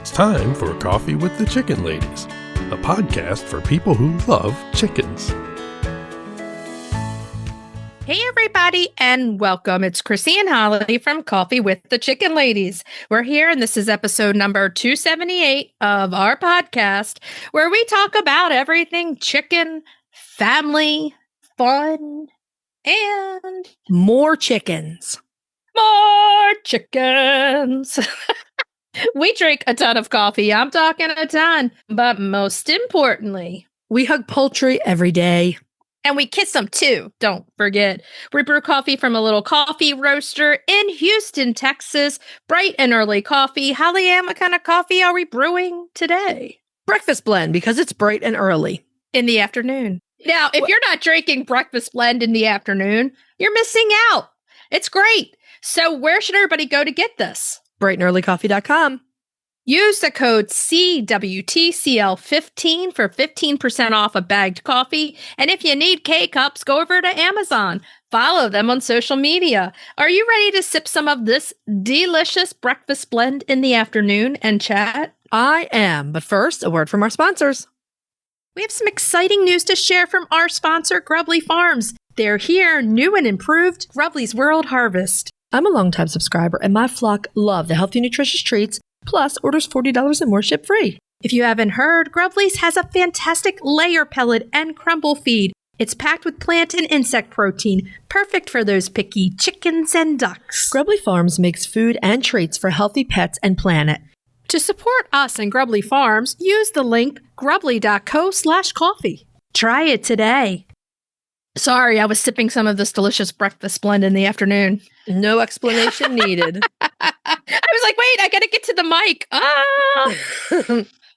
It's time for Coffee with the Chicken Ladies, a podcast for people who love chickens. Hey everybody, and welcome. It's Chrisie&Holly from Coffee with the Chicken Ladies. We're here, and this is episode number 278 of our podcast, where we talk about everything chicken, family, fun, and more chickens. More chickens. We drink a ton of coffee. I'm talking a ton. But most importantly, we hug poultry every day. And we kiss them too, don't forget. We brew coffee from a little coffee roaster in Houston, Texas. Bright and early coffee. Holly Ann, what kind of coffee are we brewing today? Breakfast blend, because it's bright and early. In the afternoon. Now, if you're not drinking breakfast blend in the afternoon, you're missing out. It's great. So where should everybody go to get this? brighthandearlycoffee.com. Use the code CWTCL15 for 15% off a bagged coffee. And if you need K-Cups, go over to Amazon. Follow them on social media. Are you ready to sip some of this delicious breakfast blend in the afternoon and chat? I am. But first, a word from our sponsors. We have some exciting news to share from our sponsor, Grubbly Farms. They're here, new and improved, Grubbly's World Harvest. I'm a longtime subscriber, and my flock love the healthy, nutritious treats, plus orders $40 and more ship free. If you haven't heard, Grubbly's has a fantastic layer pellet and crumble feed. It's packed with plant and insect protein, perfect for those picky chickens and ducks. Grubbly Farms makes food and treats for healthy pets and planet. To support us and Grubbly Farms, use the link grubbly.co/coffee. Try it today. Sorry, I was sipping some of this delicious breakfast blend in the afternoon. No explanation needed. I was like, wait, I got to get to the mic.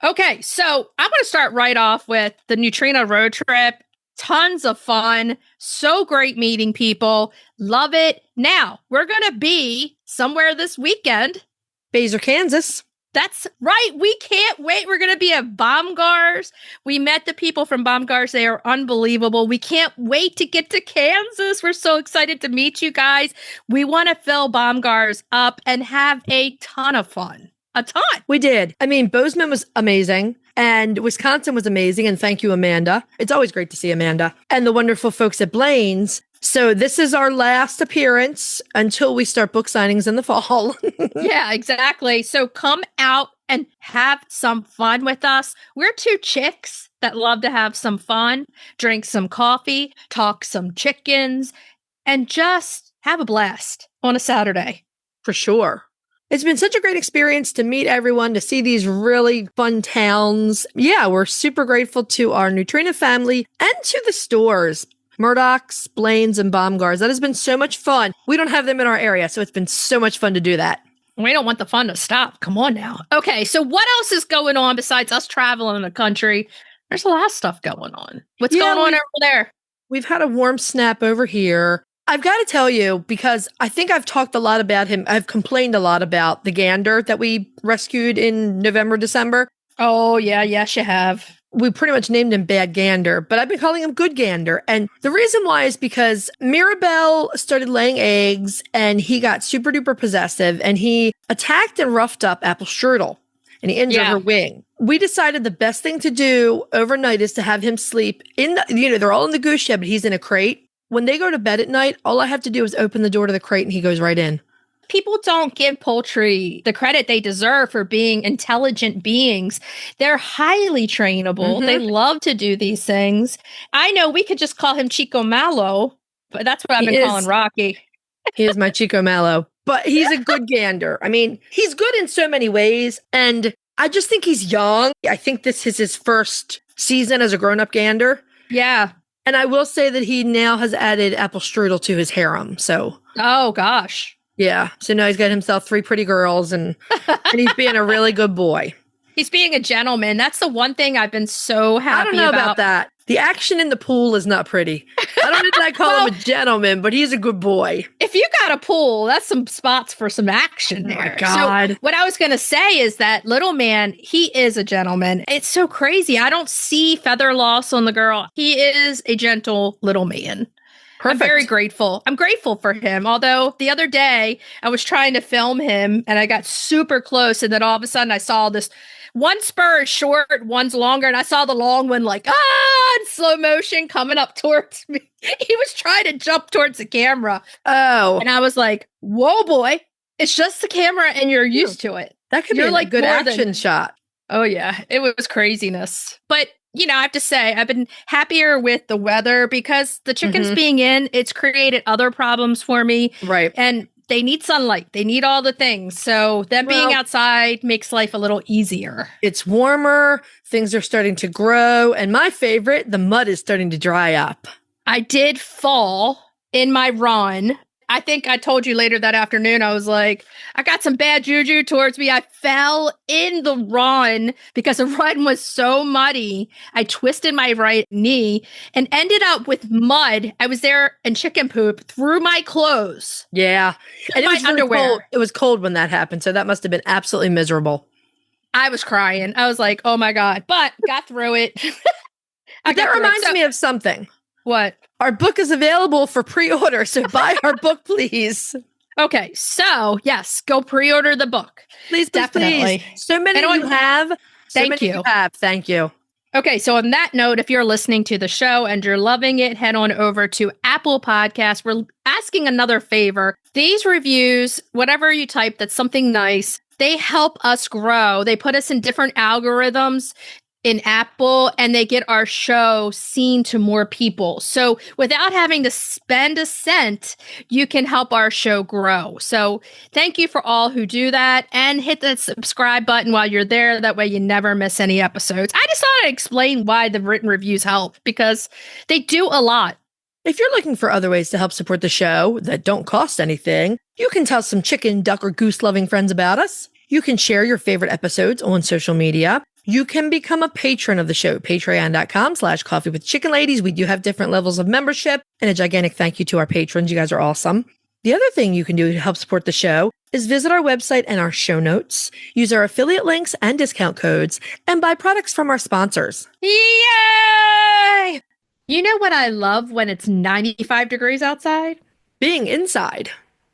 Okay, so I'm going to start right off with the Neutrino road trip. Tons of fun. So great meeting people. Love it. Now, we're going to be somewhere this weekend. Baser, Kansas. That's right. We can't wait. We're going to be at Baumgar's. We met the people from Baumgar's. They are unbelievable. We can't wait to get to Kansas. We're so excited to meet you guys. We want to fill Baumgar's up and have a ton of fun. A ton. We did. I mean, Bozeman was amazing. And Wisconsin was amazing. And thank you, Amanda. It's always great to see Amanda. And the wonderful folks at Blaine's. So this is our last appearance until we start book signings in the fall. Yeah, exactly. So come out and have some fun with us. We're two chicks that love to have some fun, drink some coffee, talk some chickens, and just have a blast on a Saturday. For sure. It's been such a great experience to meet everyone, to see these really fun towns. Yeah, we're super grateful to our Neutrino family and to the stores. Murdoch's, Blaine's, and Baumgar's. That has been so much fun. We don't have them in our area, so it's been so much fun to do that. We don't want the fun to stop. Come on now. Okay, so what else is going on besides us traveling the country? There's a lot of stuff going on. What's going on over there? We've had a warm snap over here. I've got to tell you, because I think I've talked a lot about him. I've complained a lot about the gander that we rescued in November, December. Oh, yeah. Yes, you have. We pretty much named him Bad Gander, but I've been calling him Good Gander. And the reason why is because Mirabelle started laying eggs and he got super duper possessive and he attacked and roughed up Apple Strudel and he injured her wing. We decided the best thing to do overnight is to have him sleep in the, they're all in the goose shed, but he's in a crate. When they go to bed at night, all I have to do is open the door to the crate and he goes right in. People don't give poultry the credit they deserve for being intelligent beings. They're highly trainable. Mm-hmm. They love to do these things. I know we could just call him Chico Malo, but that's what I've been calling Rocky. He is my Chico Malo, but he's a good gander. I mean, he's good in so many ways. And I just think he's young. I think this is his first season as a grown-up gander. Yeah. And I will say that he now has added Apple Strudel to his harem. So. Oh, gosh. Yeah. So now he's got himself 3 pretty girls and he's being a really good boy. He's being a gentleman. That's the one thing I've been so happy about. I don't know about that. The action in the pool is not pretty. I don't know if I call him a gentleman, but he's a good boy. If you got a pool, that's some spots for some action there. Oh my God. So what I was going to say is that little man, he is a gentleman. It's so crazy. I don't see feather loss on the girl. He is a gentle little man. I'm very grateful. I'm grateful for him. Although the other day I was trying to film him and I got super close. And then all of a sudden I saw this one spur is short, one's longer. And I saw the long one like, in slow motion coming up towards me. He was trying to jump towards the camera. Oh. And I was like, whoa, boy, it's just the camera and you're used to it. That could be like a good action shot. Oh, yeah. It was craziness. But, I have to say, I've been happier with the weather because the chickens being in, it's created other problems for me. Right. And they need sunlight. They need all the things. So them being outside makes life a little easier. It's warmer. Things are starting to grow. And my favorite, the mud is starting to dry up. I did fall in my run. I think I told you later that afternoon, I was like, I got some bad juju towards me. I fell in the run because the run was so muddy. I twisted my right knee and ended up with mud. I was there in chicken poop through my clothes. Yeah. And my underwear. Cold. It was cold when that happened. So that must have been absolutely miserable. I was crying. I was like, oh my God, but got through it. That reminds me of something. What? Our book is available for pre-order, so buy our book, please. Okay, so yes, go pre-order the book. Please, definitely. Please. So many you have. Thank you. Thank you. Okay, so on that note, if you're listening to the show and you're loving it, head on over to Apple Podcasts. We're asking another favor. These reviews, whatever you type, that's something nice. They help us grow. They put us in different algorithms in Apple, and they get our show seen to more people. So without having to spend a cent, you can help our show grow. So thank you for all who do that, and hit the subscribe button while you're there. That way you never miss any episodes. I just thought I'd explain why the written reviews help, because they do a lot. If you're looking for other ways to help support the show that don't cost anything, you can tell some chicken, duck, or goose loving friends about us. You can share your favorite episodes on social media. You can become a patron of the show, patreon.com/coffeewithchickenladies. We do have different levels of membership, and a gigantic thank you to our patrons. You guys are awesome. The other thing you can do to help support the show is visit our website and our show notes, use our affiliate links and discount codes, and buy products from our sponsors. Yay! You know what I love when it's 95 degrees outside? Being inside.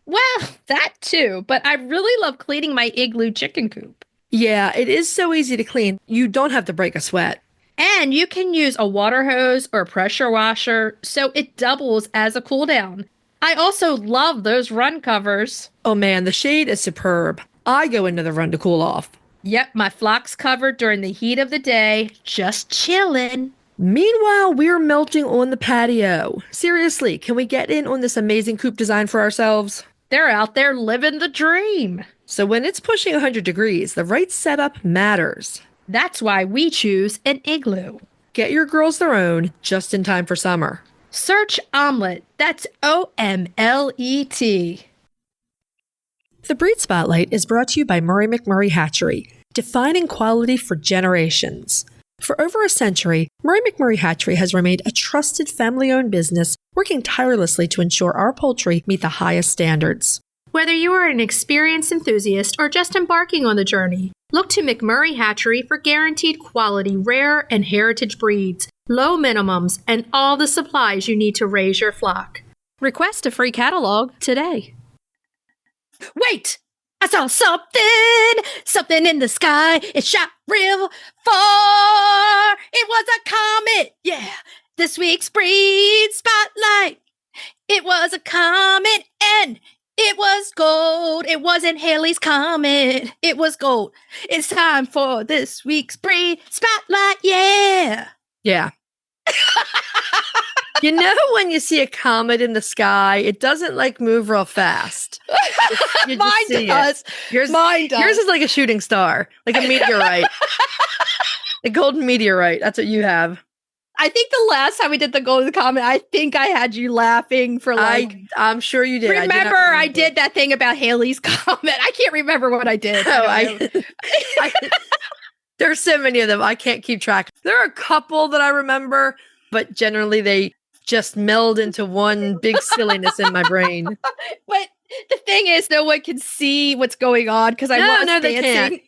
Well, that too, but I really love cleaning my igloo chicken coop. Yeah, it is so easy to clean. You don't have to break a sweat. And you can use a water hose or pressure washer, so it doubles as a cool down. I also love those run covers. Oh man, the shade is superb. I go into the run to cool off. Yep, my flock's covered during the heat of the day, just chilling. Meanwhile, we're melting on the patio. Seriously, can we get in on this amazing coop design for ourselves? They're out there living the dream. So when it's pushing 100 degrees, the right setup matters. That's why we choose an igloo. Get your girls their own just in time for summer. Search Omelette. That's OMLET. The Breed Spotlight is brought to you by Murray McMurray Hatchery, defining quality for generations. For over a century, Murray McMurray Hatchery has remained a trusted family-owned business, working tirelessly to ensure our poultry meet the highest standards. Whether you are an experienced enthusiast or just embarking on the journey, look to McMurray Hatchery for guaranteed quality, rare, and heritage breeds, low minimums, and all the supplies you need to raise your flock. Request a free catalog today. Wait! I saw something in the sky. It shot real far. It was a comet. Yeah, this week's Breed Spotlight. It was a comet and it was gold. It wasn't Halley's Comet. It was gold. It's time for this week's Breed Spotlight. Yeah. Yeah. You know, when you see a comet in the sky, it doesn't like move real fast. Mine does. Mine does. Yours is like a shooting star, like a meteorite. A golden meteorite. That's what you have. I think the last time we did the Golden Comet, I think I had you laughing for like... I'm sure you did. Remember, I did that thing about Halley's Comet. I can't remember what I did. There's so many of them. I can't keep track. There are a couple that I remember, but generally they just meld into one big silliness in my brain. But the thing is, no one can see what's going on because I was dancing.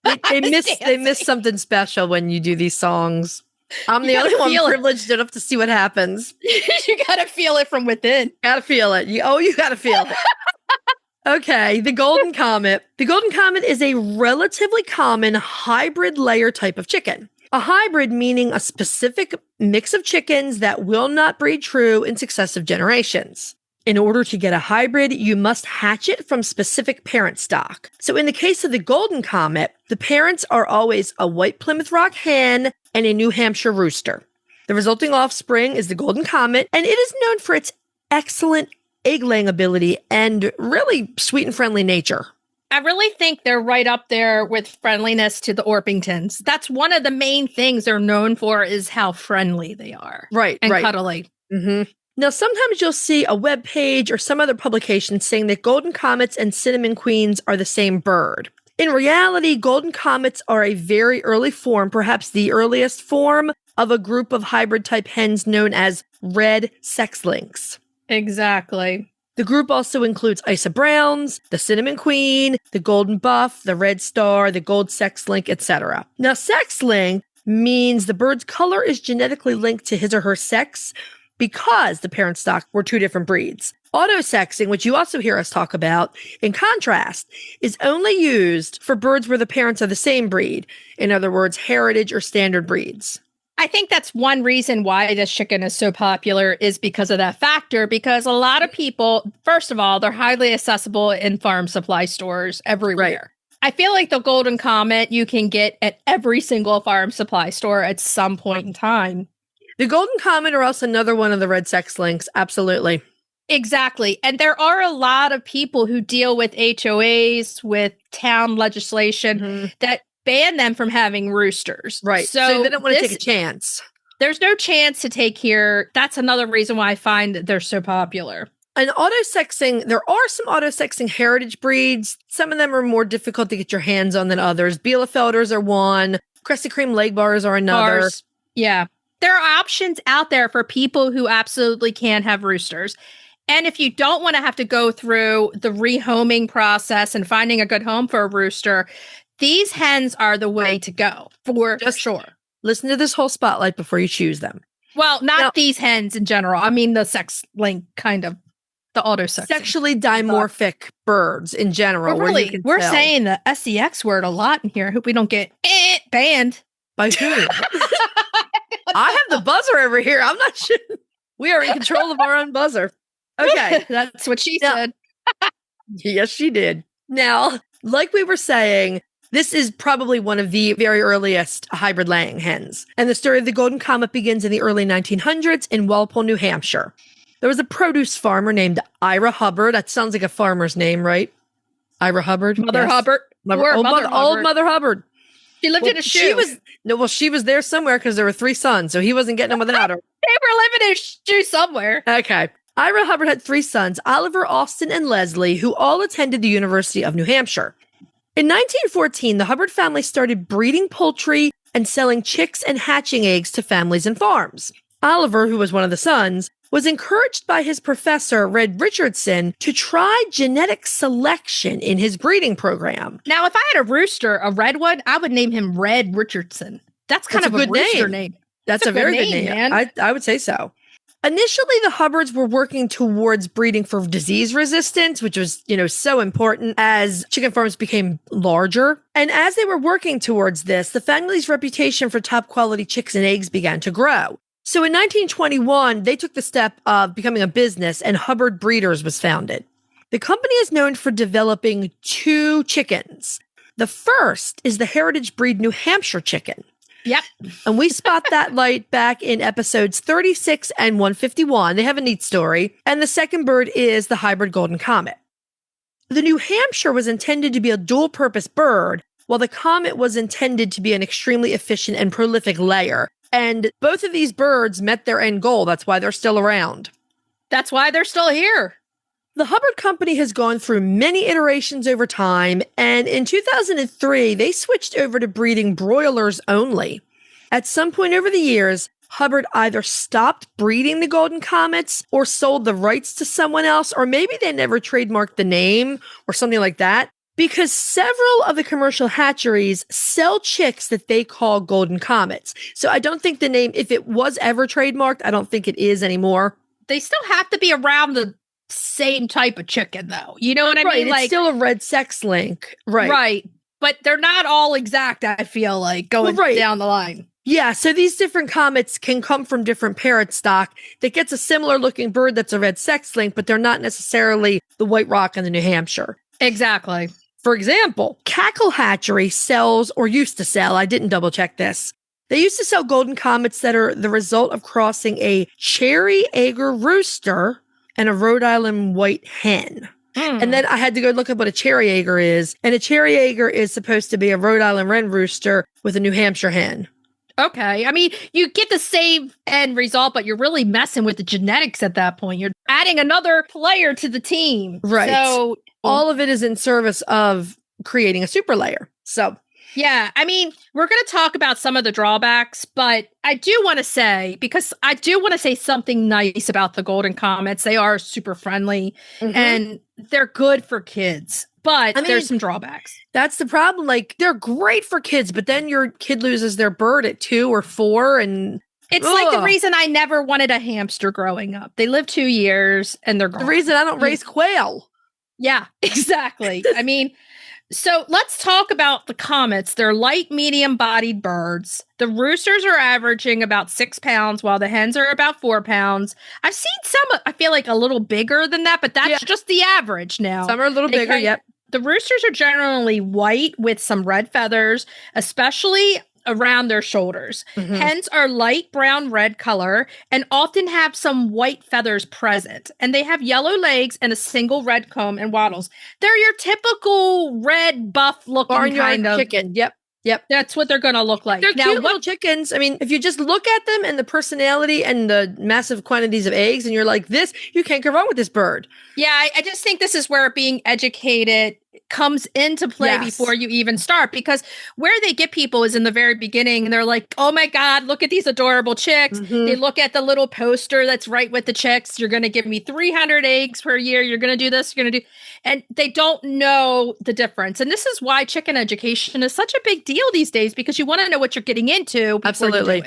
They can't. They miss something special when you do these songs. I'm the only one privileged enough to see what happens. You gotta feel it from within. Gotta feel it. You gotta feel it. Okay, the Golden Comet. The Golden Comet is a relatively common hybrid layer type of chicken. A hybrid meaning a specific mix of chickens that will not breed true in successive generations. In order to get a hybrid, you must hatch it from specific parent stock. So in the case of the Golden Comet, the parents are always a white Plymouth Rock hen and a New Hampshire rooster. The resulting offspring is the Golden Comet, and it is known for its excellent egg-laying ability and really sweet and friendly nature. I really think they're right up there with friendliness to the Orpingtons. That's one of the main things they're known for is how friendly they are. Right, and cuddly. Mm-hmm. Now, sometimes you'll see a web page or some other publication saying that Golden Comets and Cinnamon Queens are the same bird. In reality, Golden Comets are a very early form, perhaps the earliest form, of a group of hybrid-type hens known as red sex-links. Exactly. The group also includes Isa Browns, the Cinnamon Queen, the Golden Buff, the Red Star, the Gold Sex-link, etc. Now, sex-link means the bird's color is genetically linked to his or her sex because the parent stock were two different breeds. Autosexing, which you also hear us talk about, in contrast, is only used for birds where the parents are the same breed. In other words, heritage or standard breeds. I think that's one reason why this chicken is so popular is because of that factor, because a lot of people, first of all, they're highly accessible in farm supply stores everywhere. Right. I feel like the Golden Comet you can get at every single farm supply store at some point in time. The Golden Comet are also another one of the red sex links. Absolutely. Exactly. And there are a lot of people who deal with HOAs, with town legislation that ban them from having roosters. Right. So they don't want to take a chance. There's no chance to take here. That's another reason why I find that they're so popular. And autosexing, there are some autosexing heritage breeds. Some of them are more difficult to get your hands on than others. Bielefelders are one. Crescent Cream Leg Bars are another. Bars. Yeah. There are options out there for people who absolutely can't have roosters. And if you don't want to have to go through the rehoming process and finding a good home for a rooster, these hens are the way to go, for sure. Listen to this whole spotlight before you choose them. Well, not these hens in general. I mean the sex link kind of, the autosexing. Sexually dimorphic birds in general. We're saying the SEX word a lot in here. I hope we don't get banned. By who? I have the buzzer over here. I'm not sure. We are in control of our own buzzer. Okay. That's what she said. Yes, she did. Now, like we were saying, this is probably one of the very earliest hybrid laying hens. And the story of the Golden Comet begins in the early 1900s in Walpole, New Hampshire. There was a produce farmer named Ira Hubbard. That sounds like a farmer's name, right? Ira Hubbard? Mother Hubbard. Old Mother Hubbard. She lived in a shoe. She was there somewhere because there were 3 sons, so he wasn't getting them without her. They were living in a shoe somewhere. Okay. Ira Hubbard had 3 sons, Oliver, Austin, and Leslie, who all attended the University of New Hampshire. In 1914, the Hubbard family started breeding poultry and selling chicks and hatching eggs to families and farms. Oliver, who was one of the sons, was encouraged by his professor, Red Richardson, to try genetic selection in his breeding program. Now, if I had a rooster, a red one, I would name him Red Richardson. That's kind of a good rooster name. That's a very good name, man. I would say so. Initially, the Hubbards were working towards breeding for disease resistance, which was, so important as chicken farms became larger. And as they were working towards this, the family's reputation for top quality chicks and eggs began to grow. So in 1921, they took the step of becoming a business, and Hubbard Breeders was founded. The company is known for developing 2 chickens. The first is the heritage breed New Hampshire chicken. Yep. And we spot that light back in episodes 36 and 151. They have a neat story. And the second bird is the hybrid Golden Comet. The New Hampshire was intended to be a dual-purpose bird, while the Comet was intended to be an extremely efficient and prolific layer. And both of these birds met their end goal. That's why they're still around. That's why they're still here. The Hubbard Company has gone through many iterations over time, and in 2003, they switched over to breeding broilers only. At some point over the years, Hubbard either stopped breeding the Golden Comets or sold the rights to someone else, or maybe they never trademarked the name or something like that. Because several of the commercial hatcheries sell chicks that they call Golden Comets. So I don't think the name, if it was ever trademarked, I don't think it is anymore. They still have to be around the same type of chicken, though. You know what I mean? It's still a red sex link. Right. Right. But they're not all exact, I feel like, going down the line. Yeah, so these different comets can come from different parent stock that gets a similar looking bird that's a red sex link, but they're not necessarily the White Rock and the New Hampshire. Exactly. For example, Cackle Hatchery sells, or used to sell, I didn't double check this. They used to sell Golden Comets that are the result of crossing a cherry Ager rooster and a Rhode Island white hen. And then I had to go look up what a cherry Ager is. And a cherry Ager is supposed to be a Rhode Island wren rooster with a New Hampshire hen. Okay. I mean, you get the same end result, but you're really messing with the genetics at that point. You're adding another player to the team. Right. So all of it is in service of creating a super layer. So yeah, I mean, we're going to talk about some of the drawbacks, but I do want to say, because I do want to say something nice about the Golden Comets. They are super friendly and they're good for kids, but there's some drawbacks. That's the problem. Like, they're great for kids, but then your kid loses their bird at 2 or 4 and it's like the reason I never wanted a hamster growing up. They live 2 years and they're gone. The reason I don't raise quail. Yeah, exactly. I mean, so let's talk about the comets. They're light, medium-bodied birds. The roosters are averaging about 6 pounds, while the hens are about 4 pounds. I've seen some, I feel like, a little bigger than that, but that's just the average now. Some are a little bigger, yep. The roosters are generally white with some red feathers, especially around their shoulders. Hens are light brown red color and often have some white feathers present. And they have yellow legs and a single red comb and wattles. They're your typical red buff looking kind of chicken. Yep. That's what they're going to look like. They're cute little chickens. I mean, if you just look at them and the personality and the massive quantities of eggs and you're like, this, you can't go wrong with this bird. Yeah, I just think this is where being educated comes into play before you even start, because where they get people is in the very beginning and they're like, oh my God, look at these adorable chicks. They look at the little poster that's right with the chicks. You're going to give me 300 eggs per year. You're going to do this. You're going to do, and they don't know the difference. And this is why chicken education is such a big deal these days, because you want to know what you're getting into. Absolutely.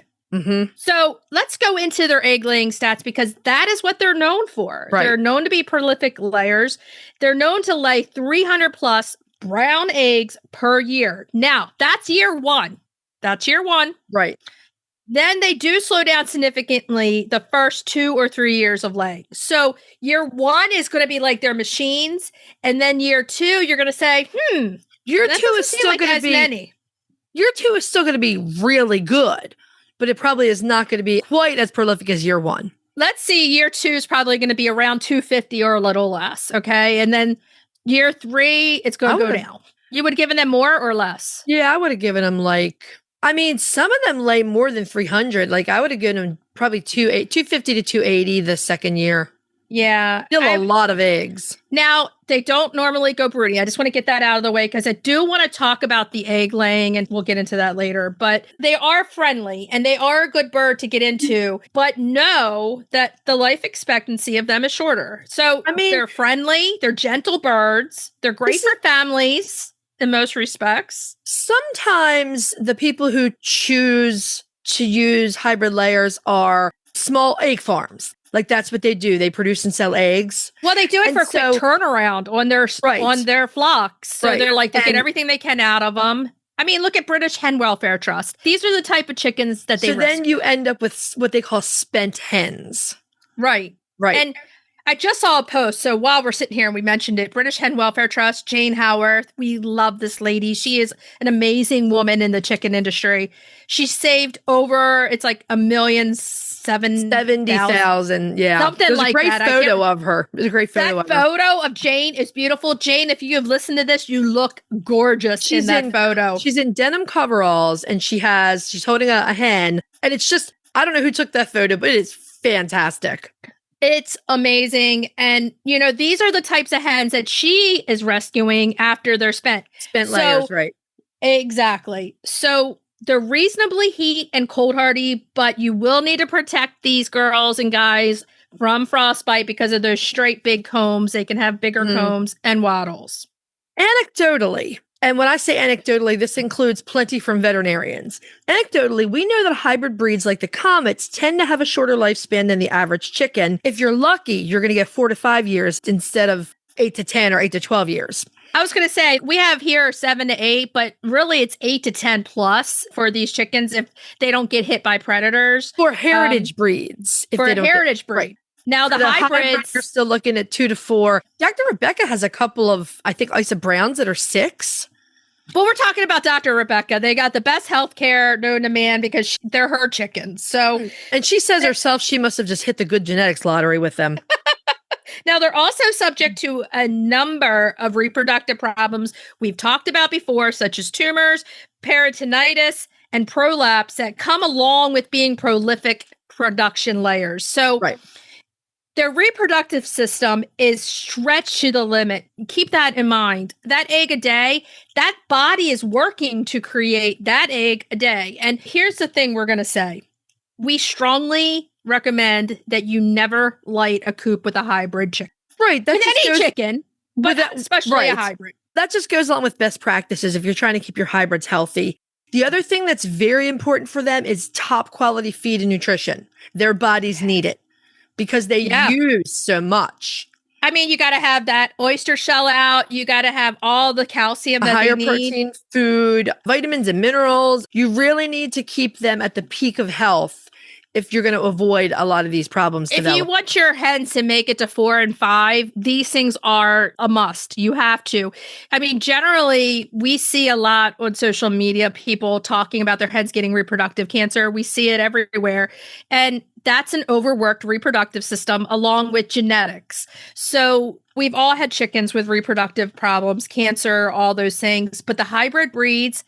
So let's go into their egg laying stats, because that is what they're known for. Right. They're known to be prolific layers. They're known to lay 300 plus brown eggs per year. Now, that's year one. Right. Then they do slow down significantly the first 2 or 3 years of laying. So year one is going to be like their machines. And then year 2, you're going to say, year 2 is still going to be many. Year 2 is still going to be really good, but it probably is not going to be quite as prolific as year 1. Let's see, year 2 is probably going to be around 250 or a little less. Okay. And then year 3, it's going to go down. You would have given them more or less? Yeah, I would have given them some of them lay more than 300. Like, I would have given them probably 250 to 280 the second year. Yeah. Still a lot of eggs. Now, they don't normally go broody. I just want to get that out of the way, because I do want to talk about the egg laying, and we'll get into that later. But they are friendly and they are a good bird to get into, but know that the life expectancy of them is shorter. So they're friendly, they're gentle birds, they're great for families in most respects. Sometimes the people who choose to use hybrid layers are small egg farms. Like, that's what they do. They produce and sell eggs. Well, they do it for a quick turnaround on their flocks. So they're like, they get everything they can out of them. I mean, look at British Hen Welfare Trust. These are the type of chickens that they rescue. Then you end up with what they call spent hens. Right. And I just saw a post. So while we're sitting here and we mentioned it, British Hen Welfare Trust, Jane Howarth, we love this lady. She is an amazing woman in the chicken industry. She saved over, it's like 1,070,000. Yeah. Something like that. There's a great photo of her. There's a great photo of her. That photo of Jane is beautiful. Jane, if you have listened to this, you look gorgeous in that photo. She's in denim coveralls and she's holding a hen. And it's just, I don't know who took that photo, but it is fantastic. It's amazing. And, these are the types of hens that she is rescuing after they're spent. Spent layers, right. Exactly. So they're reasonably heat and cold hardy, but you will need to protect these girls and guys from frostbite because of those straight big combs. They can have bigger combs and wattles. Anecdotally, and when I say anecdotally, this includes plenty from veterinarians. Anecdotally, we know that hybrid breeds like the Comets tend to have a shorter lifespan than the average chicken. If you're lucky, you're going to get 4 to 5 years instead of 8 to 10 or 8 to 12 years. I was going to say, we have here 7 to 8, but really it's 8 to 10 plus for these chickens if they don't get hit by predators. For heritage breeds. For a heritage breed. Right. Now, the hybrids, you're still looking at 2 to 4. Dr. Rebecca has a couple of, I think, Isa Browns that are 6. Well, we're talking about Dr. Rebecca. They got the best health care known to man because they're her chickens. So, and she says herself she must have just hit the good genetics lottery with them. Now, they're also subject to a number of reproductive problems we've talked about before, such as tumors, peritonitis, and prolapse that come along with being prolific production layers. So, right. Their reproductive system is stretched to the limit. Keep that in mind. That egg a day, that body is working to create that egg a day. And here's the thing we're going to say. We strongly recommend that you never light a coop with a hybrid chicken. Right. With any chicken, but especially a hybrid. That just goes along with best practices if you're trying to keep your hybrids healthy. The other thing that's very important for them is top quality feed and nutrition. Their bodies need it. Because they use so much. I mean, you got to have that oyster shell out. You got to have all the calcium that they need. Higher protein food, vitamins and minerals. You really need to keep them at the peak of health if you're going to avoid a lot of these problems. If you want your hens to make it to 4 and 5, these things are a must. You have to. I mean, generally, we see a lot on social media, people talking about their hens getting reproductive cancer. We see it everywhere. And that's an overworked reproductive system along with genetics. So we've all had chickens with reproductive problems, cancer, all those things. But the hybrid breeds,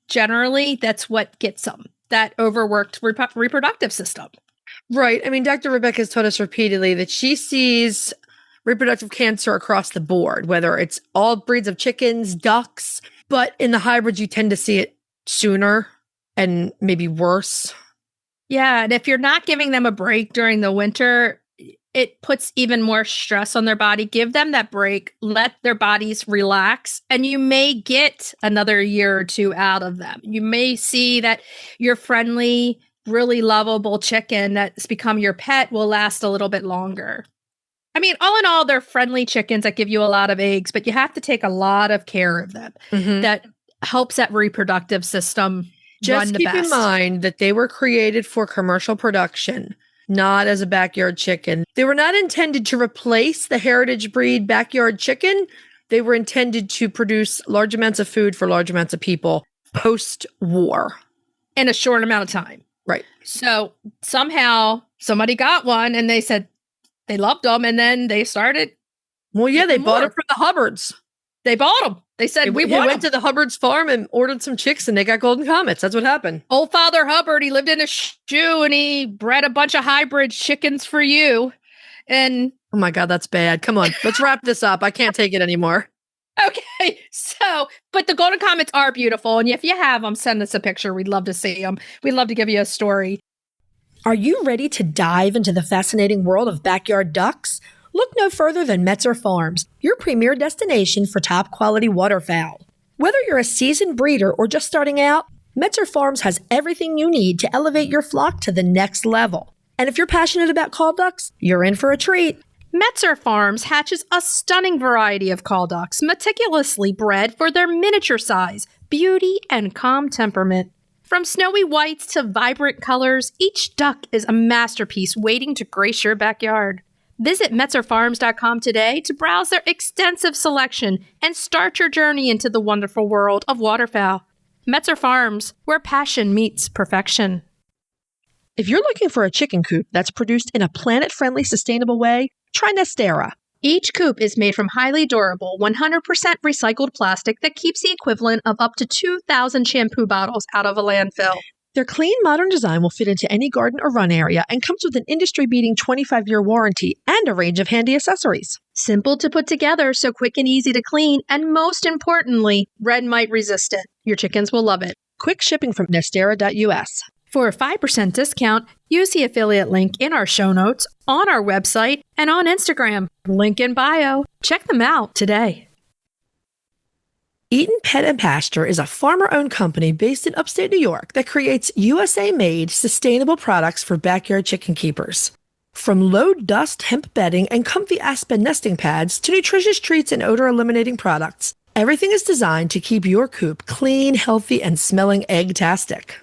generally, that's what gets them. That overworked reproductive system. Right. I mean, Dr. Rebecca has told us repeatedly that she sees reproductive cancer across the board, whether it's all breeds of chickens, ducks, but in the hybrids, you tend to see it sooner and maybe worse. Yeah. And if you're not giving them a break during the winter, it puts even more stress on their body. Give them that break. Let their bodies relax. And you may get another year or 2 out of them. You may see that your friendly, really lovable chicken that's become your pet will last a little bit longer. I mean, all in all, they're friendly chickens that give you a lot of eggs, but you have to take a lot of care of them. That helps that reproductive system just run the keep best. in mind that they were created for commercial production, not as a backyard chicken. They were not intended to replace the heritage breed backyard chicken. They were intended to produce large amounts of food for large amounts of people post-war. In a short amount of time. Right. So somehow somebody got one and they said they loved them and then they started. Well, yeah, they bought them from the Hubbards. They bought them. They said, we went to the Hubbard's farm and ordered some chicks and they got Golden Comets. That's what happened. Old Father Hubbard, he lived in a shoe and he bred a bunch of hybrid chickens for you. And oh my God, that's bad. Come on, let's wrap this up. I can't take it anymore. Okay. So, but the Golden Comets are beautiful. And if you have them, send us a picture. We'd love to see them. We'd love to give you a story. Are you ready to dive into the fascinating world of backyard ducks? Look no further than Metzer Farms, your premier destination for top quality waterfowl. Whether you're a seasoned breeder or just starting out, Metzer Farms has everything you need to elevate your flock to the next level. And if you're passionate about call ducks, you're in for a treat. Metzer Farms hatches a stunning variety of call ducks, meticulously bred for their miniature size, beauty, and calm temperament. From snowy whites to vibrant colors, each duck is a masterpiece waiting to grace your backyard. Visit MetzerFarms.com today to browse their extensive selection and start your journey into the wonderful world of waterfowl. Metzer Farms, where passion meets perfection. If you're looking for a chicken coop that's produced in a planet-friendly, sustainable way, try Nestera. Each coop is made from highly durable, 100% recycled plastic that keeps the equivalent of up to 2,000 shampoo bottles out of a landfill. Their clean, modern design will fit into any garden or run area and comes with an industry-beating 25-year warranty and a range of handy accessories. Simple to put together, so quick and easy to clean, and most importantly, red mite resistant. Your chickens will love it. Quick shipping from Nestera.us. For a 5% discount, use the affiliate link in our show notes, on our website, and on Instagram. Link in bio. Check them out today. Eaton Pet and Pasture is a farmer-owned company based in upstate New York that creates USA-made sustainable products for backyard chicken keepers. From low-dust hemp bedding and comfy aspen nesting pads to nutritious treats and odor-eliminating products, everything is designed to keep your coop clean, healthy, and smelling egg-tastic.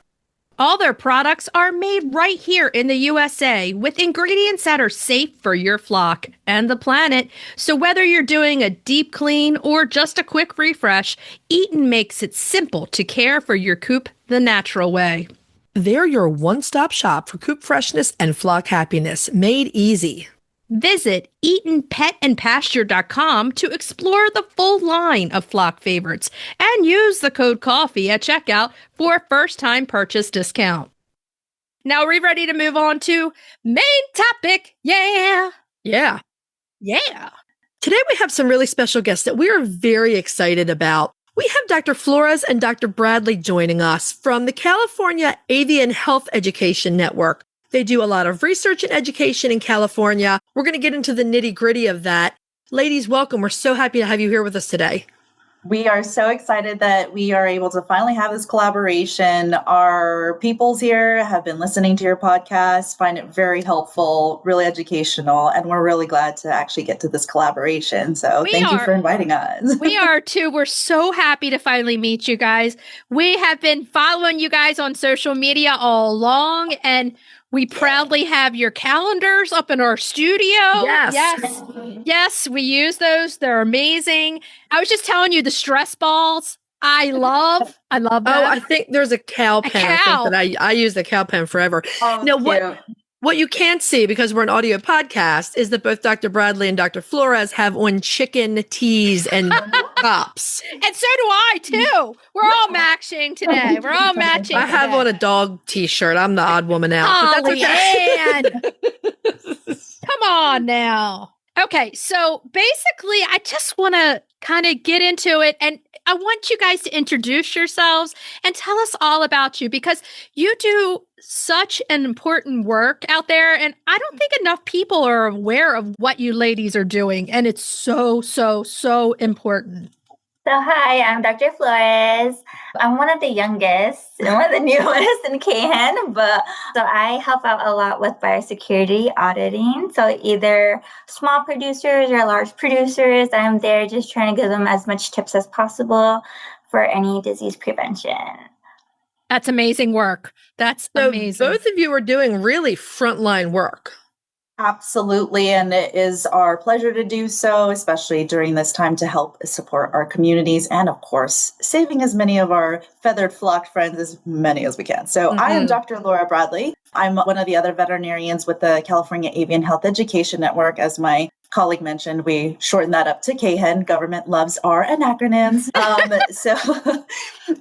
All their products are made right here in the USA with ingredients that are safe for your flock and the planet. So whether you're doing a deep clean or just a quick refresh, Eaton makes it simple to care for your coop the natural way. They're your one-stop shop for coop freshness and flock happiness, made easy. Visit EatonPetAndPasture.com to explore the full line of flock favorites and use the code COFFEE at checkout for a first-time purchase discount. Now, are we ready to move on to main topic? Yeah. Yeah. Yeah. Today we have some really special guests that we are very excited about. We have Dr. Flores and Dr. Bradley joining us from the California Avian Health Education Network. They do a lot of research and education in California. We're going to get into the nitty-gritty of that. Ladies, welcome. We're so happy to have you here with us today. We are so excited that we are able to finally have this collaboration. Our peoples here have been listening to your podcast, find it very helpful, really educational, and we're really glad to actually get to this collaboration. So thank you for inviting us. We are too. We're so happy to finally meet you guys. We have been following you guys on social media all along, and we proudly have your calendars up in our studio. Yes, we use those. They're amazing. I was just telling you the stress balls. I love that. Oh, I think there's a cow pen. I think that I use the cow pen forever. Oh, now, what you can't see, because we're an audio podcast, is that both Dr. Bradley and Dr. Flores have on chicken tees and tops. And so do I, too. We're all matching today. We're all matching I have on a dog t-shirt. I'm the odd woman out. Oh, Leanne. Come on now. Okay, so basically, I just want to kind of get into it, and I want you guys to introduce yourselves and tell us all about you, because you do such an important work out there, and I don't think enough people are aware of what you ladies are doing, and it's so, so, so important. So hi, I'm Dr. Flores. I'm one of the youngest and one of the newest in CAHEN, so I help out a lot with biosecurity auditing. So either small producers or large producers, I'm there just trying to give them as much tips as possible for any disease prevention. That's amazing work. That's amazing. Both of you are doing really frontline work. Absolutely. And it is our pleasure to do so, especially during this time to help support our communities and, of course, saving as many of our feathered flock friends as many as we can. So I am Dr. Laura Bradley. I'm one of the other veterinarians with the California Avian Health Education Network. As my colleague mentioned, we shorten that up to CAHEN. Government loves our acronyms. So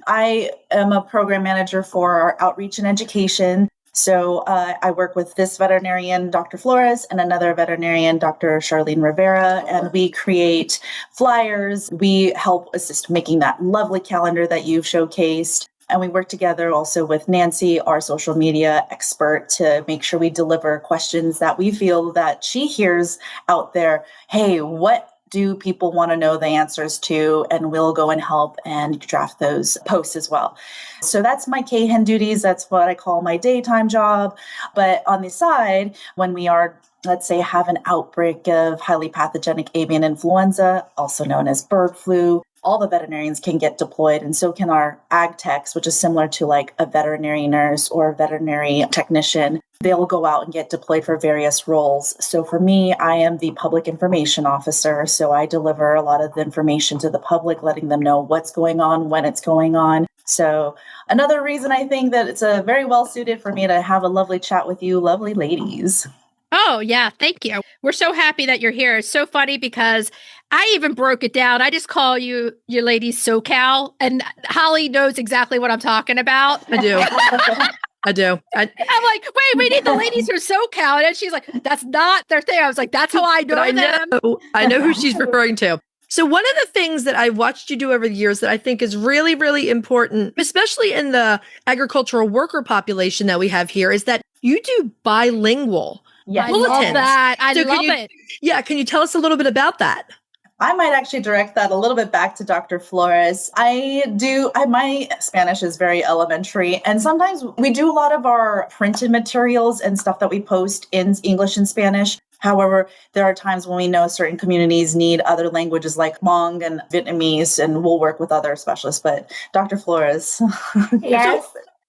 I am a program manager for our outreach and education. So I work with this veterinarian, Dr. Flores, and another veterinarian, Dr. Charlene Rivera, and we create flyers. We help assist making that lovely calendar that you've showcased. And we work together also with Nancy, our social media expert, to make sure we deliver questions that we feel that she hears out there. Hey, what do people want to know the answers to? And we'll go and help and draft those posts as well. So that's my CAHEN duties. That's what I call my daytime job. But on the side, when we are, let's say, have an outbreak of highly pathogenic avian influenza, also known as bird flu, all the veterinarians can get deployed, and so can our ag techs, which is similar to like a veterinary nurse or a veterinary technician. They'll go out and get deployed for various roles. So for me, I am the public information officer. So I deliver a lot of the information to the public, letting them know what's going on, when it's going on. So another reason I think that it's a very well suited for me to have a lovely chat with you, lovely ladies. Oh, yeah. Thank you. We're so happy that you're here. It's so funny because I even broke it down. I just call you ladies SoCal, and Holly knows exactly what I'm talking about. I do. I'm like, wait, we need the ladies from SoCal. And she's like, that's not their thing. I was like, that's how I know them. I know who she's referring to. So one of the things that I've watched you do over the years that I think is really, really important, especially in the agricultural worker population that we have here, is that you do bilingual bulletins. I love that. I love it. Yeah. Can you tell us a little bit about that? I might actually direct that a little bit back to Dr. Flores. My Spanish is very elementary, and sometimes we do a lot of our printed materials and stuff that we post in English and Spanish. However, there are times when we know certain communities need other languages like Hmong and Vietnamese, and we'll work with other specialists. But Dr. Flores. Yes.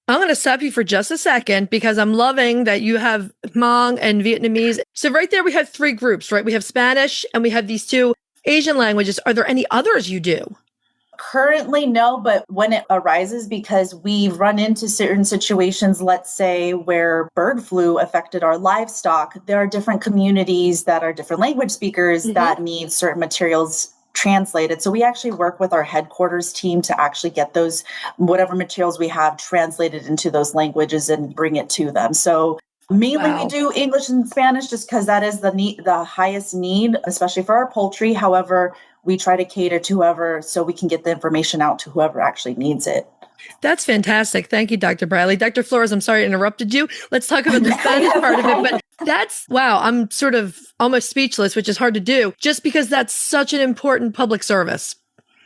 I'm going to stop you for just a second because I'm loving that you have Hmong and Vietnamese. So right there, we have 3 groups, right? We have Spanish and we have these 2 Asian languages. Are there any others you do? Currently, no, but when it arises, because we run into certain situations, let's say where bird flu affected our livestock, there are different communities that are different language speakers that need certain materials translated. So we actually work with our headquarters team to actually get those, whatever materials we have translated into those languages and bring it to them. So mainly we do English and Spanish just because that is the highest need, especially for our poultry. However, we try to cater to whoever so we can get the information out to whoever actually needs it. That's fantastic. Thank you, Dr. Bradley. Dr. Flores, I'm sorry I interrupted you. Let's talk about the Spanish part of it. But wow, I'm sort of almost speechless, which is hard to do, just because that's such an important public service.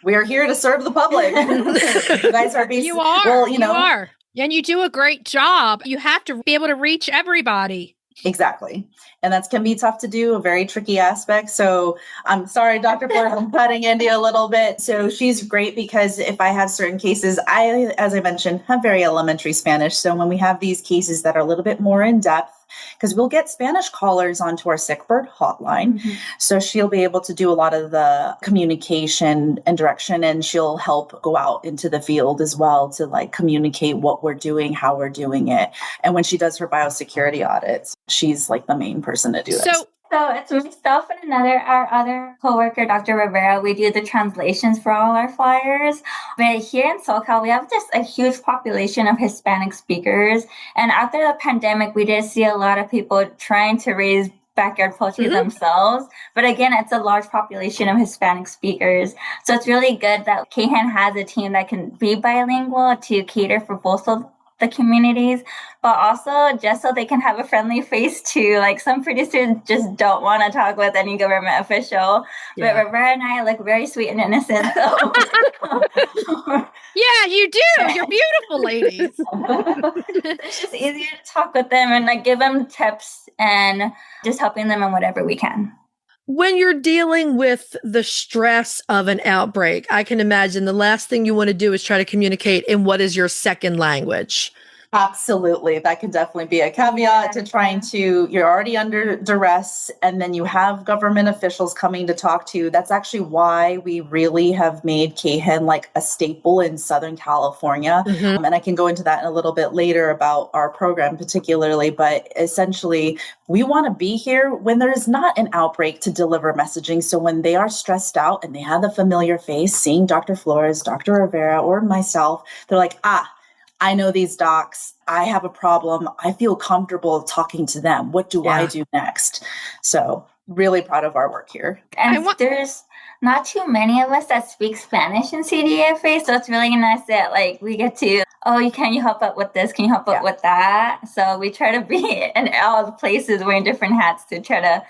We are here to serve the public. You guys are You are. Well, you are. And you do a great job. You have to be able to reach everybody. Exactly. And that can be tough to do, a very tricky aspect. So I'm sorry, Dr. Flores, I'm cutting India a little bit. So she's great because if I have certain cases, as I mentioned, have very elementary Spanish. So when we have these cases that are a little bit more in depth, because we'll get Spanish callers onto our sick bird hotline. So she'll be able to do a lot of the communication and direction, and she'll help go out into the field as well to like communicate what we're doing, how we're doing it. And when she does her biosecurity audits, she's like the main person to do this. So it's myself and our other coworker, Dr. Rivera. We do the translations for all our flyers. But here in SoCal, we have just a huge population of Hispanic speakers. And after the pandemic, we did see a lot of people trying to raise backyard poultry themselves. But again, it's a large population of Hispanic speakers. So it's really good that CAHEN has a team that can be bilingual to cater for both of the communities, but also just so they can have a friendly face too. Like some producers just don't want to talk with any government official. Yeah. But Rivera and I look very sweet and innocent. So. Yeah, you do. You're beautiful ladies. It's just easier to talk with them and like give them tips and just helping them in whatever we can. When you're dealing with the stress of an outbreak, I can imagine the last thing you want to do is try to communicate in what is your second language. Absolutely. That can definitely be a caveat to trying to, you're already under duress and then you have government officials coming to talk to you. That's actually why we really have made CAHEN like a staple in Southern California. And I can go into that in a little bit later about our program particularly, but essentially we want to be here when there is not an outbreak to deliver messaging. So when they are stressed out and they have the familiar face, seeing Dr. Flores, Dr. Rivera, or myself, they're like, I know these docs. I have a problem. I feel comfortable talking to them. What do I do next? So really proud of our work here. And there's not too many of us that speak Spanish in CDFA. So it's really nice that like we get to, can you help out with this? Can you help out with that? So we try to be in all the places wearing different hats to try to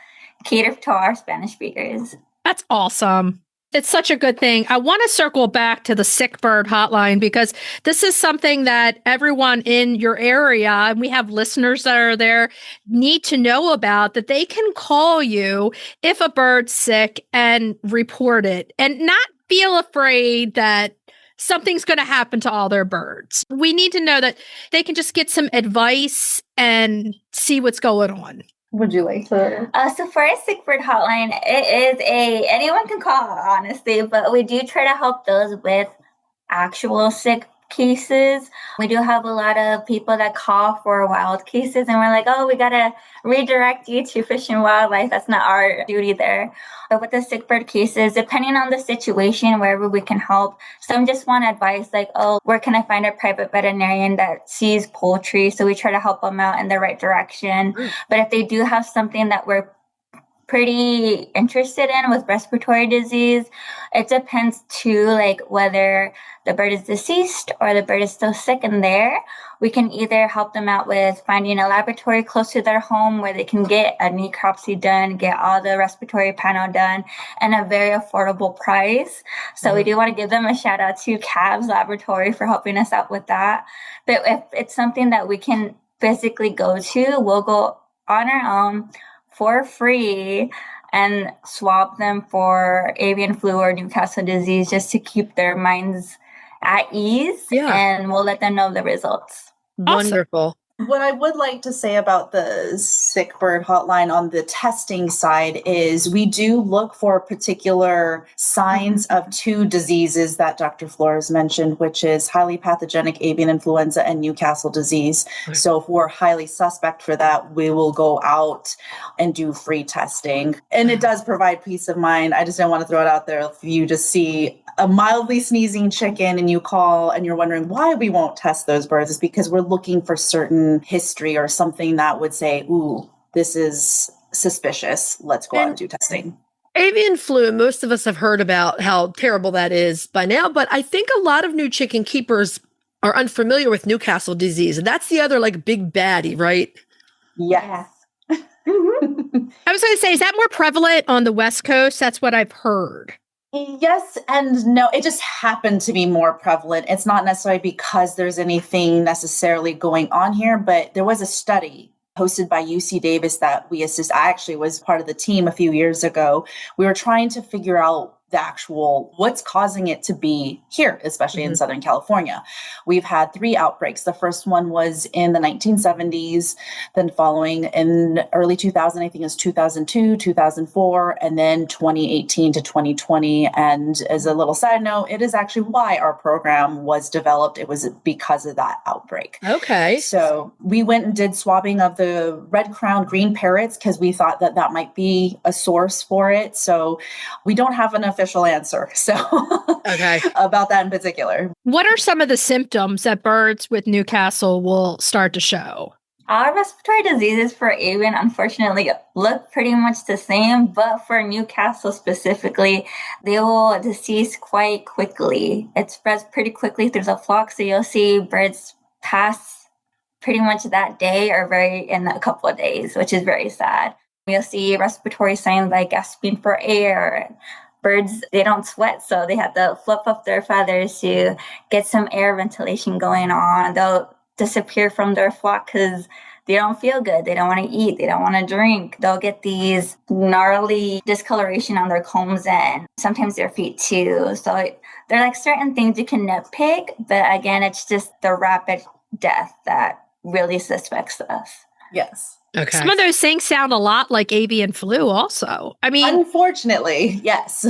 cater to our Spanish speakers. That's awesome. It's such a good thing. I want to circle back to the sick bird hotline because this is something that everyone in your area, and we have listeners that are there, need to know about, that they can call you if a bird's sick and report it and not feel afraid that something's going to happen to all their birds. We need to know that they can just get some advice and see what's going on. Would you like to? So for our sick bird hotline, it is anyone can call, honestly, but we do try to help those with actual sick cases. We do have a lot of people that call for wild cases and we're like, we got to redirect you to Fish and Wildlife. That's not our duty there. But with the sick bird cases, depending on the situation, wherever we can help, some just want advice like, where can I find a private veterinarian that sees poultry? So we try to help them out in the right direction. But if they do have something that we're pretty interested in with respiratory disease. It depends too, like whether the bird is deceased or the bird is still sick in there. We can either help them out with finding a laboratory close to their home where they can get a necropsy done, get all the respiratory panel done, and a very affordable price. So we do want to give them a shout out to Cavs Laboratory for helping us out with that. But if it's something that we can physically go to, we'll go on our own for free and swab them for avian flu or Newcastle disease just to keep their minds at ease. Yeah. And we'll let them know the results. Wonderful. What I would like to say about the sick bird hotline on the testing side is we do look for particular signs of two diseases that Dr. Flores mentioned, which is highly pathogenic avian influenza and Newcastle disease. Right. So if we're highly suspect for that, we will go out and do free testing. And it does provide peace of mind. I just don't want to throw it out there. If you just see a mildly sneezing chicken and you call and you're wondering why we won't test those birds, is because we're looking for certain history or something that would say, ooh, this is suspicious. Let's go out and do testing. Avian flu, most of us have heard about how terrible that is by now, but I think a lot of new chicken keepers are unfamiliar with Newcastle disease. And that's the other like big baddie, right? Yes. I was going to say, is that more prevalent on the West Coast? That's what I've heard. Yes and no. It just happened to be more prevalent. It's not necessarily because there's anything necessarily going on here, but there was a study hosted by UC Davis that we assist. I actually was part of the team a few years ago. We were trying to figure out the actual what's causing it to be here, especially in Southern California. We've had 3 outbreaks. The first one was in the 1970s, then following in early 2000, I think it was 2002, 2004, and then 2018 to 2020. And as a little side note, it is actually why our program was developed. It was because of that outbreak. Okay. So we went and did swabbing of the red-crowned green parrots because we thought that that might be a source for it. So we don't have an official answer. So Okay. about that in particular. What are some of the symptoms that birds with Newcastle will start to show? All respiratory diseases for avian, unfortunately, look pretty much the same, but for Newcastle specifically, they will decease quite quickly. It spreads pretty quickly through the flock, so you'll see birds pass pretty much that day or in a couple of days, which is very sad. You'll see respiratory signs like gasping for air. Birds, they don't sweat, so they have to fluff up their feathers to get some air ventilation going on. They'll disappear from their flock because they don't feel good. They don't want to eat. They don't want to drink. They'll get these gnarly discoloration on their combs and sometimes their feet too. So there are like certain things you can nitpick, but again, it's just the rapid death that really suspects us. Yes. Okay. Some of those things sound a lot like avian flu also. I mean, Unfortunately, yes.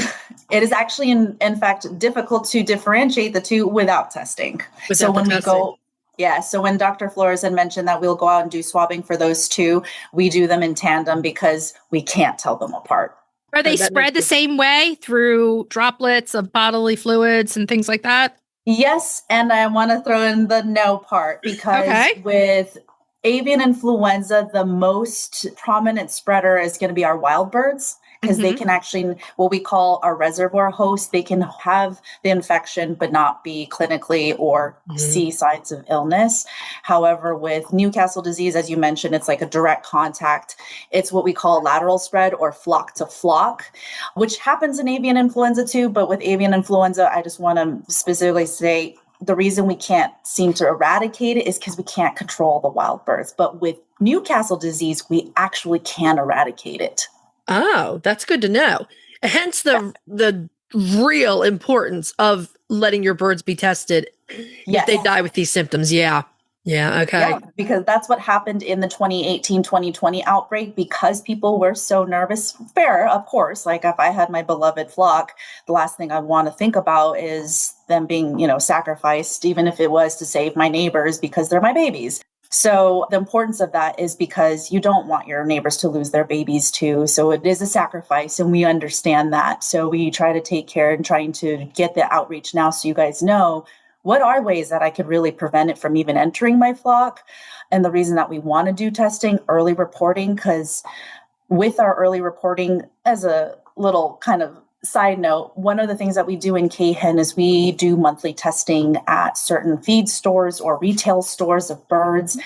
It is actually, in fact, difficult to differentiate the two without testing. So when Dr. Flores had mentioned that we'll go out and do swabbing for those two, we do them in tandem because we can't tell them apart. are they spread the same way through droplets of bodily fluids and things like that? Yes, and I want to throw in the no part because with avian influenza, the most prominent spreader is going to be our wild birds because they can actually, what we call our reservoir host, they can have the infection but not be clinically or see signs of illness. However, with Newcastle disease, as you mentioned, it's like a direct contact. It's what we call lateral spread or flock to flock, which happens in avian influenza too. But with avian influenza, I just want to specifically say, the reason we can't seem to eradicate it is because we can't control the wild birds. But with Newcastle disease, we actually can eradicate it. Oh, that's good to know. Hence the real importance of letting your birds be tested if they die with these symptoms. Yeah. Yeah. Okay. Yeah, because that's what happened in the 2018-2020 outbreak because people were so nervous. Fair, of course. Like if I had my beloved flock, the last thing I want to think about is them being, sacrificed, even if it was to save my neighbors because they're my babies. So the importance of that is because you don't want your neighbors to lose their babies too. So it is a sacrifice and we understand that. So we try to take care and trying to get the outreach now so you guys know what are ways that I could really prevent it from even entering my flock. And the reason that we want to do testing, early reporting, because with our early reporting, as a little kind of side note, one of the things that we do in CAHEN is we do monthly testing at certain feed stores or retail stores of birds.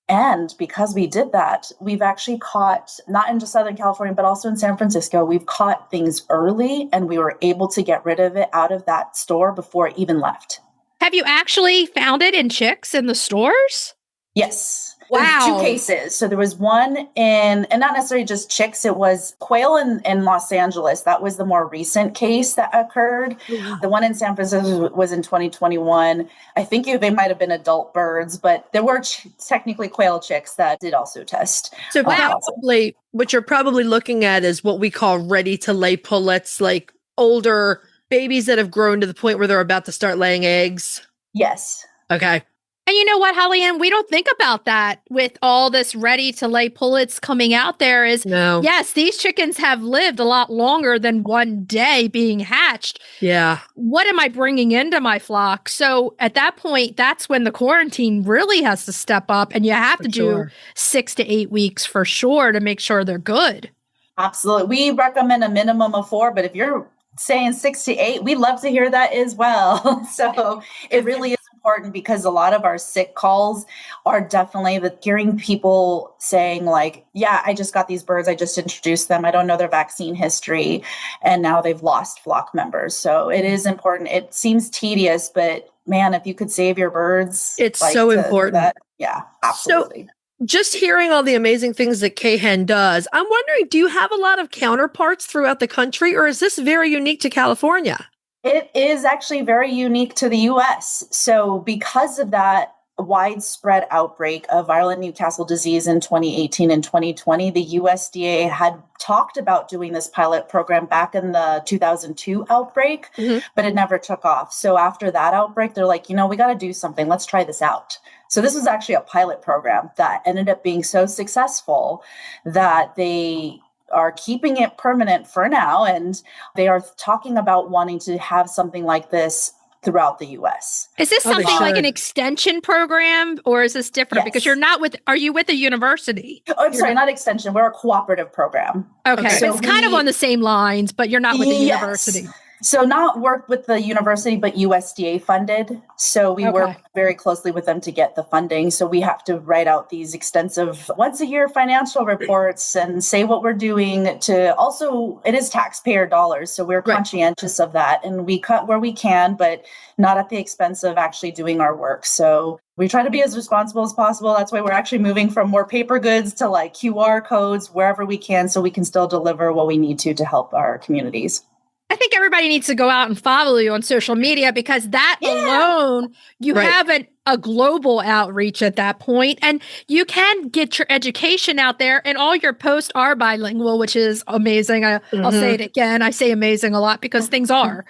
And because we did that, we've actually caught, not in just Southern California, but also in San Francisco, we've caught things early and we were able to get rid of it out of that store before it even left. Have you actually found it in chicks in the stores? Yes. Wow. 2 cases. So there was one and not necessarily just chicks, it was quail in Los Angeles. That was the more recent case that occurred. The one in San Francisco was in 2021. I think they might have been adult birds, but there were technically quail chicks that did also test. So probably what you're probably looking at is what we call ready to lay pullets, like older babies that have grown to the point where they're about to start laying eggs. Yes. Okay. And you know what, Holly Ann, we don't think about that with all this ready to lay pullets coming out there is, yes, these chickens have lived a lot longer than one day being hatched. Yeah. What am I bringing into my flock? So at that point, that's when the quarantine really has to step up and you have to do 6 to 8 weeks for sure to make sure they're good. Absolutely. We recommend a minimum of 4, but if you're saying 6 to 8, we'd love to hear that as well. So it really is important because a lot of our sick calls are definitely hearing people saying like, yeah, I just got these birds. I just introduced them. I don't know their vaccine history. And now they've lost flock members. So it is important. It seems tedious, but man, if you could save your birds. It's so important. Yeah, absolutely. So just hearing all the amazing things that CAHEN does, I'm wondering, do you have a lot of counterparts throughout the country or is this very unique to California? It is actually very unique to the US. So because of that widespread outbreak of violent Newcastle disease in 2018 and 2020, the USDA had talked about doing this pilot program back in the 2002 outbreak, but it never took off. So after that outbreak, they're like, we got to do something. Let's try this out. So this was actually a pilot program that ended up being so successful that they are keeping it permanent for now. And they are talking about wanting to have something like this throughout the US. Is this something like an extension program or is this different? Yes. Because are you with a university? Oh, I'm sorry, not extension. We're a cooperative program. Okay. So it's kind of on the same lines, but you're not with the university. So not work with the university, but USDA funded. So we work very closely with them to get the funding. So we have to write out these extensive once a year financial reports and say what we're doing to also, it is taxpayer dollars. So we're conscientious of that and we cut where we can, but not at the expense of actually doing our work. So we try to be as responsible as possible. That's why we're actually moving from more paper goods to like QR codes wherever we can so we can still deliver what we need to help our communities. I think everybody needs to go out and follow you on social media because that alone, you have a global outreach at that point and you can get your education out there and all your posts are bilingual, which is amazing. I'll say it again. I say amazing a lot because things are,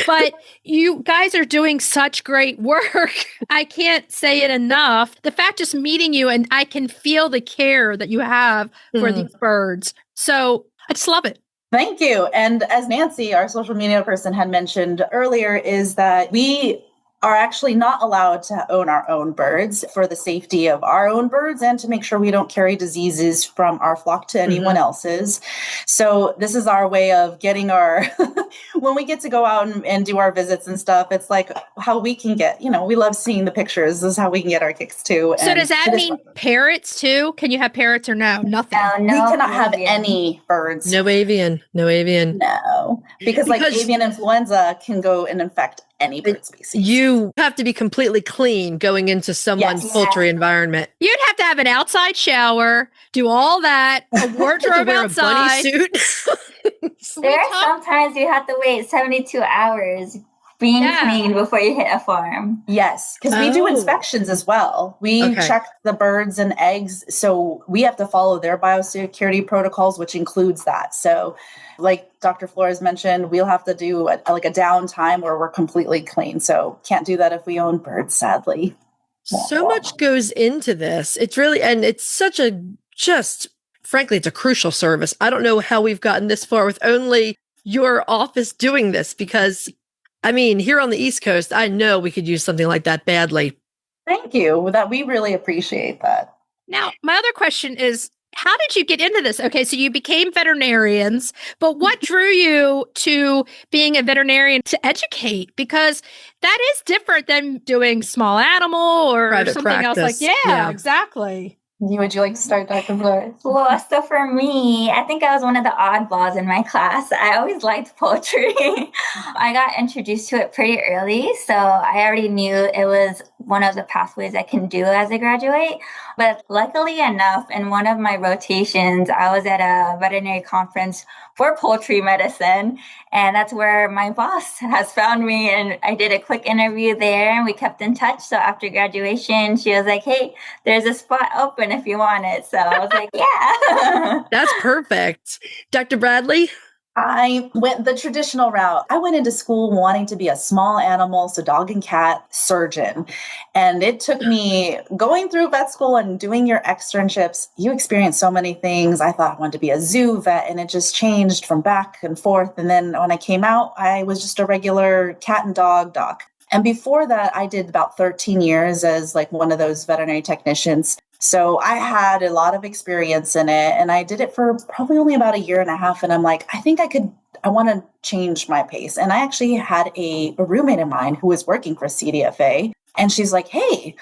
but you guys are doing such great work. I can't say it enough. The fact just meeting you and I can feel the care that you have for these birds. So I just love it. Thank you. And as Nancy, our social media person, had mentioned earlier, is that we are actually not allowed to own our own birds for the safety of our own birds and to make sure we don't carry diseases from our flock to anyone else's. So this is our way of getting our, when we get to go out and do our visits and stuff, it's like how we can get, we love seeing the pictures. This is how we can get our kicks too. So does that mean parrots too? Can you have parrots or no? Nothing. No, we cannot have any birds. No avian. No. Because avian influenza can go and infect any bird species. You have to be completely clean going into someone's poultry environment. You'd have to have an outside shower, do all that, a wardrobe outside. A bunny suit. There are sometimes you have to wait 72 hours being clean before you hit a farm. Yes, because we do inspections as well. We check the birds and eggs. So we have to follow their biosecurity protocols, which includes that. So like Dr. Flores mentioned, we'll have to do a downtime where we're completely clean. So can't do that if we own birds, sadly. So much goes into this. It's really, and it's such frankly, it's a crucial service. I don't know how we've gotten this far with only your office doing this because here on the East Coast, I know we could use something like that badly. Thank you. We really appreciate that. Now, my other question is, how did you get into this? Okay, so you became veterinarians, but what drew you to being a veterinarian to educate? Because that is different than doing small animal or Private something else. Like, practice. Yeah. exactly. Would you like to start, Dr. Flores? Well, so for me, I think I was one of the oddballs in my class. I always liked poultry. I got introduced to it pretty early, so I already knew it was one of the pathways I can do as a graduate. But luckily enough, in one of my rotations, I was at a veterinary conference for poultry medicine, and that's where my boss has found me, and I did a quick interview there, and we kept in touch. So after graduation, she was like, hey, there's a spot open if you want it. So I was like, yeah. That's perfect. Dr. Bradley? I went the traditional route. I went into school wanting to be a small animal, so dog and cat surgeon. And it took me going through vet school and doing your externships. You experience so many things. I thought I wanted to be a zoo vet, and it just changed from back and forth. And then when I came out, I was just a regular cat and dog doc. And before that, I did about 13 years as like one of those veterinary technicians. So I had a lot of experience in it, and I did it for probably only about a year and a half. And I'm like, I want to change my pace. And I actually had a roommate of mine who was working for CDFA, and she's like, hey,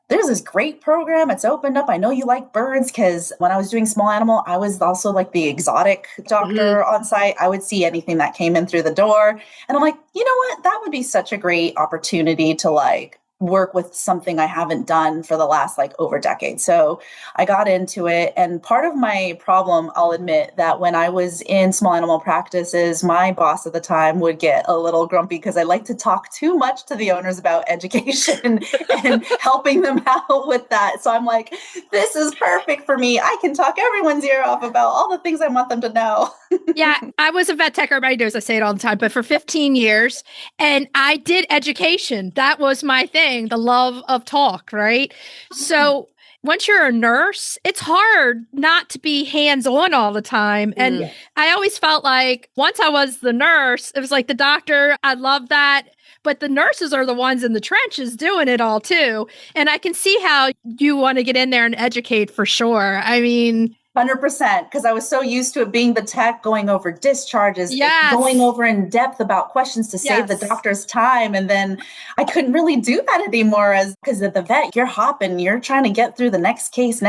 there's this great program. It's opened up. I know you like birds, because when I was doing small animal, I was also like the exotic doctor on site. I would see anything that came in through the door. And I'm like, you know what? That would be such a great opportunity to like work with something I haven't done for the last like over a decade. So I got into it. And part of my problem, I'll admit, that when I was in small animal practices, my boss at the time would get a little grumpy because I like to talk too much to the owners about education and helping them out with that. So I'm like, this is perfect for me. I can talk everyone's ear off about all the things I want them to know. Yeah, I was a vet tech. Everybody knows I say it all the time, but for 15 years, and I did education. That was my thing. The love of talk, right? So once you're a nurse, it's hard not to be hands-on all the time. And I always felt like once I was the nurse, it was like the doctor, I love that. But the nurses are the ones in the trenches doing it all too. And I can see how you want to get in there and educate for sure. I mean, 100%, because I was so used to it being the tech, going over discharges, going over in depth about questions to save the doctor's time. And then I couldn't really do that anymore because at the vet, you're hopping, you're trying to get through the next case.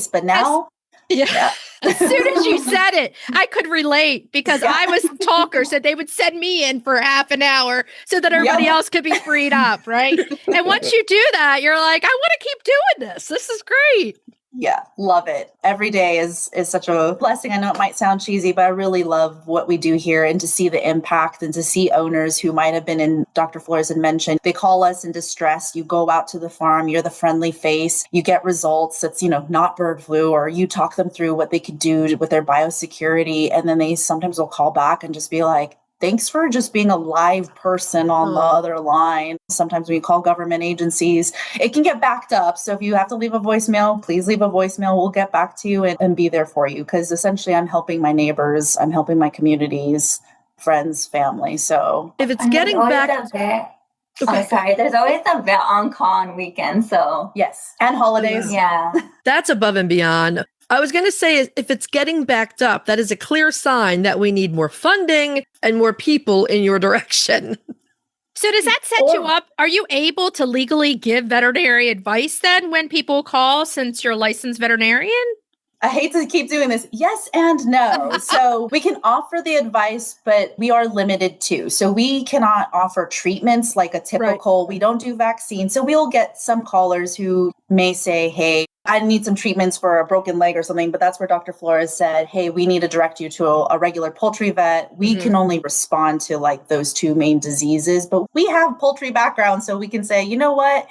But now... As soon as you said it, I could relate because I was a talker, so they would send me in for half an hour so that everybody else could be freed up, right? And once you do that, you're like, I want to keep doing this. This is great. Yeah, love it. Every day is such a blessing. I know it might sound cheesy, but I really love what we do here, and to see the impact and to see owners who might have been in, Dr. Flores had mentioned, they call us in distress. You go out to the farm, you're the friendly face, you get results that's, not bird flu, or you talk them through what they could do with their biosecurity. And then they sometimes will call back and just be like, thanks for just being a live person on the other line. Sometimes when you call government agencies, it can get backed up. So if you have to leave a voicemail, please leave a voicemail. We'll get back to you and be there for you. Because essentially I'm helping my neighbors. I'm helping my communities, friends, family. So if it's getting back... Okay. Oh, sorry. There's always the vet on call on weekends. So yes. And holidays. Yeah. That's above and beyond. I was going to say, if it's getting backed up, that is a clear sign that we need more funding and more people in your direction. So does that set you up? Are you able to legally give veterinary advice then when people call, since you're a licensed veterinarian? I hate to keep doing this. Yes and no. So we can offer the advice, but we are limited too. So we cannot offer treatments like a typical, we don't do vaccines. So we'll get some callers who may say, hey, I need some treatments for a broken leg or something, but that's where Dr. Flores said, hey, we need to direct you to a regular poultry vet. We can only respond to like those two main diseases, but we have poultry background. So we can say, you know what?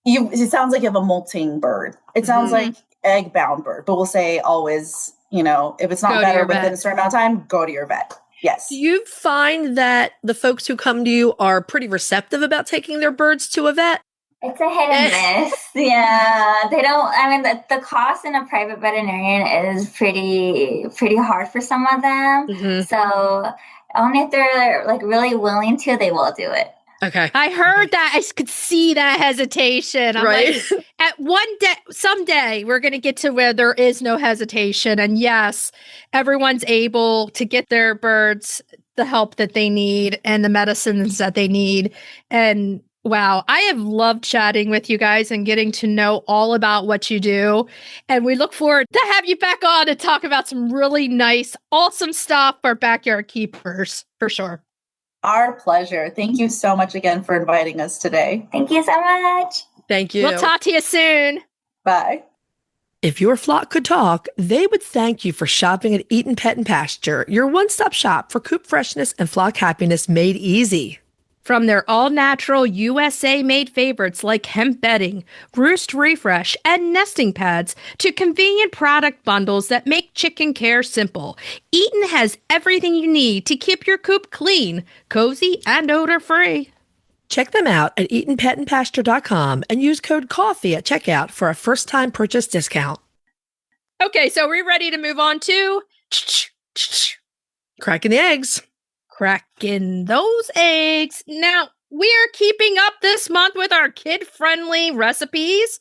It sounds like you have a molting bird. It sounds like egg-bound bird, but we'll say always, if it's not better within a certain amount of time, go to your vet. Yes. Do you find that the folks who come to you are pretty receptive about taking their birds to a vet? It's a hit and miss. Yeah. They don't, the cost in a private veterinarian is pretty hard for some of them. So only if they're like really willing to, they will do it. Okay. I heard that. I could see that hesitation. I'm Right? like, at one day, someday, we're going to get to where there is no hesitation. And yes, everyone's able to get their birds the help that they need and the medicines that they need. And wow, I have loved chatting with you guys and getting to know all about what you do. And we look forward to have you back on to talk about some really nice, awesome stuff for backyard keepers, for sure. Our pleasure. Thank you so much again for inviting us today. Thank you so much. Thank you. We'll talk to you soon. Bye. If your flock could talk, they would thank you for shopping at Eaton Pet and Pasture, your one-stop shop for coop freshness and flock happiness made easy. From their all-natural USA-made favorites like hemp bedding, roost refresh, and nesting pads to convenient product bundles that make chicken care simple, Eaton has everything you need to keep your coop clean, cozy, and odor-free. Check them out at EatonPetAndPasture.com and use code COFFEE at checkout for a first-time purchase discount. Okay, so we're ready to move on to Cracking the eggs. cracking those eggs. Now, we're keeping up this month with our kid-friendly recipes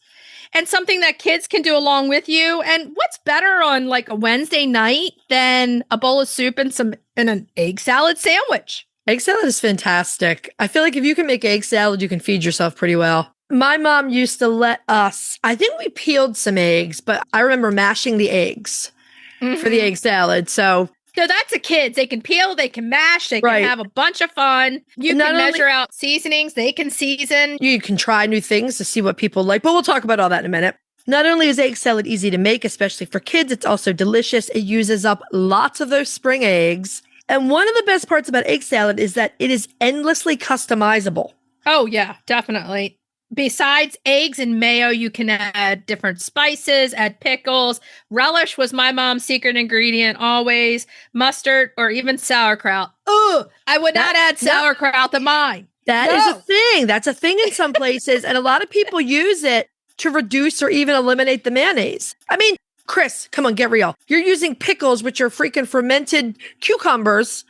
and something that kids can do along with you. And what's better on like a Wednesday night than a bowl of soup and an egg salad sandwich? Egg salad is fantastic. I feel like if you can make egg salad, you can feed yourself pretty well. My mom used to let us, I think we peeled some eggs, but I remember mashing the eggs for the egg salad. So that's the kids. They can peel, they can mash, they can Right. have a bunch of fun. You Not can only- measure out seasonings, they can season. you can try new things to see what people like, but we'll talk about all that in a minute. Not only is egg salad easy to make, especially for kids, it's also delicious. It uses up lots of those spring eggs. And one of the best parts about egg salad is that it is endlessly customizable. Oh, yeah, definitely. Besides eggs and mayo, you can add different spices, add pickles. Relish was my mom's secret ingredient always. Mustard or even sauerkraut. Ugh, I would not add sauerkraut to mine. That is a thing. That's a thing in some places. And a lot of people use it to reduce or even eliminate the mayonnaise. I mean, Chris, come on, get real. You're using pickles, which are freaking fermented cucumbers,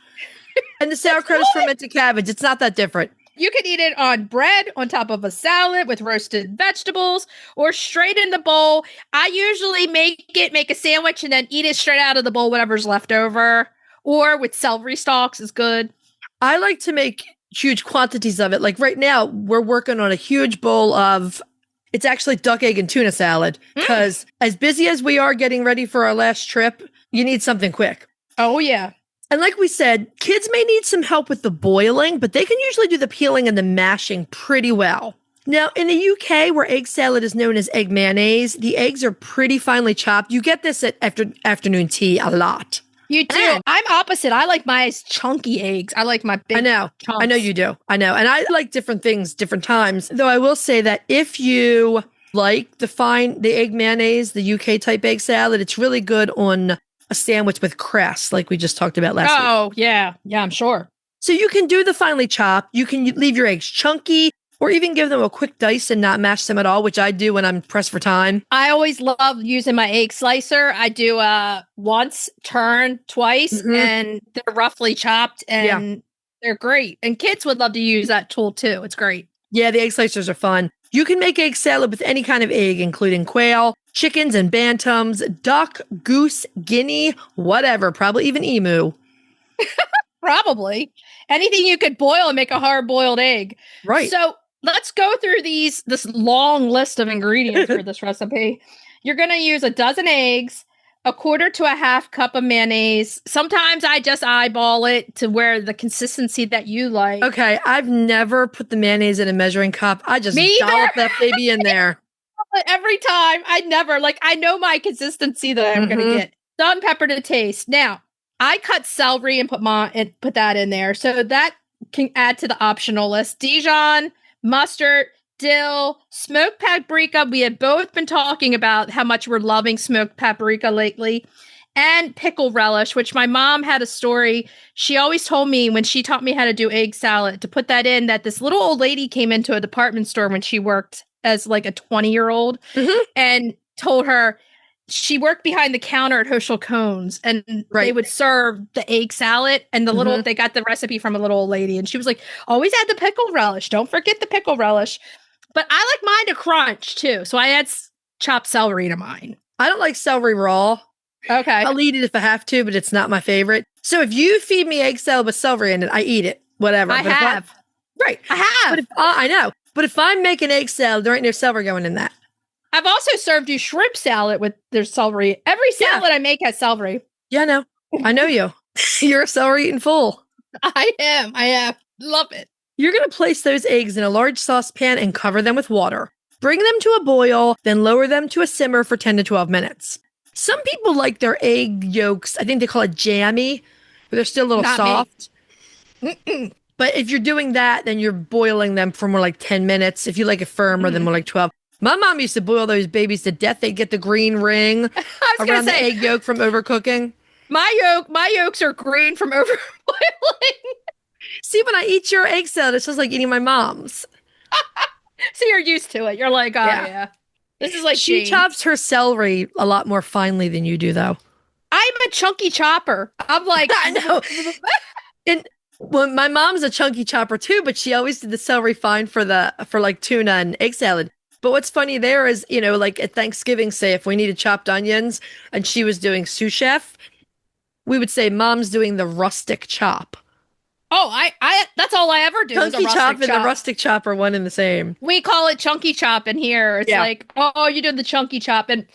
and the sauerkraut is fermented cabbage. It's not that different. You could eat it on bread, on top of a salad with roasted vegetables, or straight in the bowl. I usually make a sandwich and then eat it straight out of the bowl, whatever's left over. Or with celery stalks is good. I like to make huge quantities of it. Like right now, we're working on a huge bowl of, it's actually duck, egg, and tuna salad. Because as busy as we are getting ready for our last trip, you need something quick. Oh, yeah. And like we said, kids may need some help with the boiling, but they can usually do the peeling and the mashing pretty well. Now, in the UK, where egg salad is known as egg mayonnaise, the eggs are pretty finely chopped. You get this at afternoon tea a lot. You do. And- I'm opposite. I like my chunky eggs. I like my big I know. chunks. I know you do. I know. And I like different things, different times. Though I will say that if you like the egg mayonnaise, the UK type egg salad, it's really good on a sandwich with cress, like we just talked about last week. Oh, yeah. Yeah, I'm sure. So you can do the finely chopped. You can leave your eggs chunky or even give them a quick dice and not mash them at all, which I do when I'm pressed for time. I always love using my egg slicer. I do once, turn twice, and they're roughly chopped and they're great. And kids would love to use that tool too. It's great. Yeah, the egg slicers are fun. You can make egg salad with any kind of egg, including quail, chickens and bantams, duck, goose, guinea, whatever, probably even emu. Probably. Anything you could boil and make a hard-boiled egg. Right. So let's go through this long list of ingredients for this recipe. You're going to use a dozen eggs, a quarter to a half cup of mayonnaise. Sometimes I just eyeball it to where the consistency that you like. Okay, I've never put the mayonnaise in a measuring cup. I just Me either. dollop that baby in there. But every time, I know my consistency that I'm going to get. Salt and pepper to taste. Now, I cut celery and put that in there. So that can add to the optional list. Dijon, mustard, dill, smoked paprika. We have both been talking about how much we're loving smoked paprika lately. And pickle relish, which my mom had a story. She always told me when she taught me how to do egg salad to put that in, that this little old lady came into a department store when she worked as like a 20-year-old and told her she worked behind the counter at Hoschel Cones, and they would serve the egg salad, and the little, they got the recipe from a little old lady, and she was like, always add the pickle relish. Don't forget the pickle relish. But I like mine to crunch too. So I add chopped celery to mine. I don't like celery raw. Okay. I'll eat it if I have to, but it's not my favorite. So if you feed me egg salad with celery in it, I eat it. Whatever. I have. Right. I have. But I know. But if I'm making egg salad, there ain't no celery going in that. I've also served you shrimp salad with their celery. Every salad I make has celery. Yeah, no. I know you. You're a celery eating fool. I am. Love it. You're going to place those eggs in a large saucepan and cover them with water. Bring them to a boil, then lower them to a simmer for 10 to 12 minutes. Some people like their egg yolks, I think they call it jammy, but they're still a little soft. But if you're doing that, then you're boiling them for more like 10 minutes. If you like it firmer, then more like 12. My mom used to boil those babies to death. They'd get the green ring around the egg yolk from overcooking. My yolks are green from overboiling. See, when I eat your egg salad, it's just like eating my mom's. So you're used to it. You're like, oh yeah. This is like she chops her celery a lot more finely than you do, though. I'm a chunky chopper. I'm like, I know. And well, my mom's a chunky chopper too, but she always did the celery fine for like tuna and egg salad. But what's funny there is, you know, like at Thanksgiving, say if we needed chopped onions and she was doing sous chef, we would say mom's doing the rustic chop. Oh, I that's all I ever do. Chunky chop and the rustic chop are one and the same. We call it chunky chop in here. It's like, oh, you're doing the chunky chop, and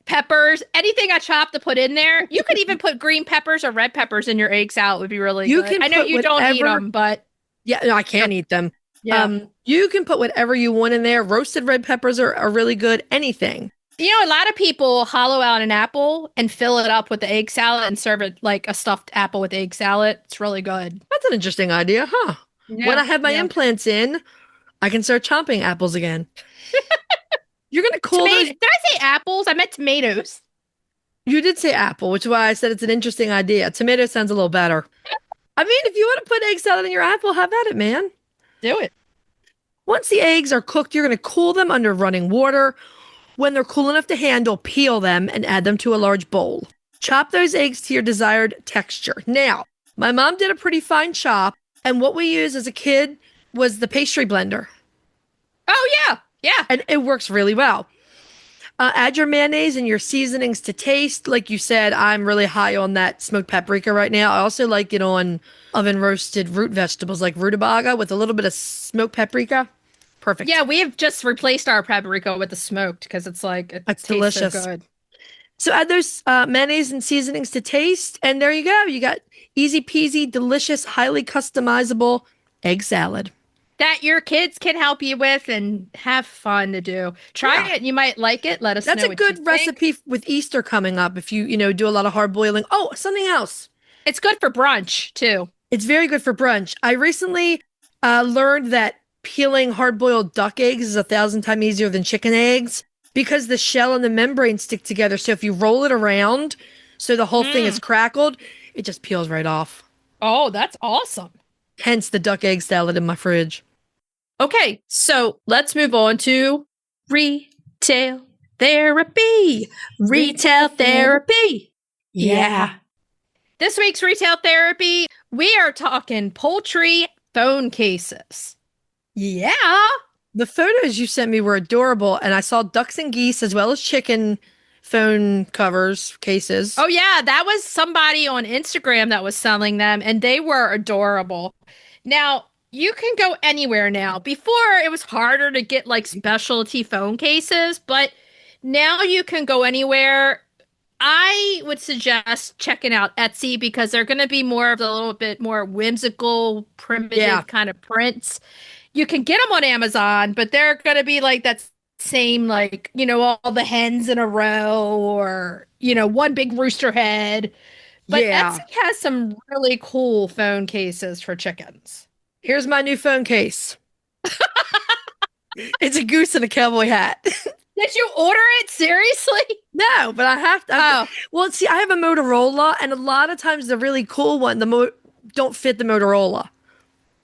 peppers, anything I chop to put in there. You could even put green peppers or red peppers in your egg salad. Would be really good. I know you don't eat them, but no, I can't eat them. Yeah. You can put whatever you want in there. Roasted red peppers are really good. Anything. You know, a lot of people hollow out an apple and fill it up with the egg salad and serve it like a stuffed apple with egg salad. It's really good. That's an interesting idea, huh? Yeah, when I have my implants in, I can start chomping apples again. You're going to cool those... Did I say apples? I meant tomatoes. You did say apple, which is why I said it's an interesting idea. Tomato sounds a little better. I mean, if you want to put egg salad in your apple, have at it, man. Do it. Once the eggs are cooked, you're going to cool them under running water. When they're cool enough to handle, peel them and add them to a large bowl. Chop those eggs to your desired texture. Now, my mom did a pretty fine chop, and what we used as a kid was the pastry blender. Oh, yeah. Yeah. And it works really well. Add your mayonnaise and your seasonings to taste. Like you said, I'm really high on that smoked paprika right now. I also like it on oven roasted root vegetables like rutabaga with a little bit of smoked paprika. Perfect. Yeah, we have just replaced our paprika with the smoked because it's like, it's delicious. So good. So add those mayonnaise and seasonings to taste. And there you go. You got easy peasy, delicious, highly customizable egg salad. That your kids can help you with and have fun to do. Try it. You might like it. Let us know. That's a good recipe with Easter coming up if you do a lot of hard boiling. Oh, something else. It's good for brunch too. It's very good for brunch. I recently learned that peeling hard-boiled duck eggs is 1,000 times easier than chicken eggs because the shell and the membrane stick together. So if you roll it around so the whole thing is crackled, it just peels right off. Oh, that's awesome. Hence the duck egg salad in my fridge. Okay, so let's move on to retail therapy. Retail therapy. Yeah. This week's retail therapy, we are talking poultry phone cases. Yeah. The photos you sent me were adorable, and I saw ducks and geese as well as chicken phone covers, cases. Oh, yeah. That was somebody on Instagram that was selling them, and they were adorable. Now, you can go anywhere now. Before, it was harder to get like specialty phone cases, but now you can go anywhere. I would suggest checking out Etsy because they're going to be more of a little bit more whimsical, primitive kind of prints. You can get them on Amazon, but they're going to be like that same, like, you know, all the hens in a row or, you know, one big rooster head. But Etsy has some really cool phone cases for chickens. Here's my new phone case. It's a goose in a cowboy hat. Did you order it? Seriously? No, but I have to. Well, see, I have a Motorola, and a lot of times the really cool one, don't fit the Motorola.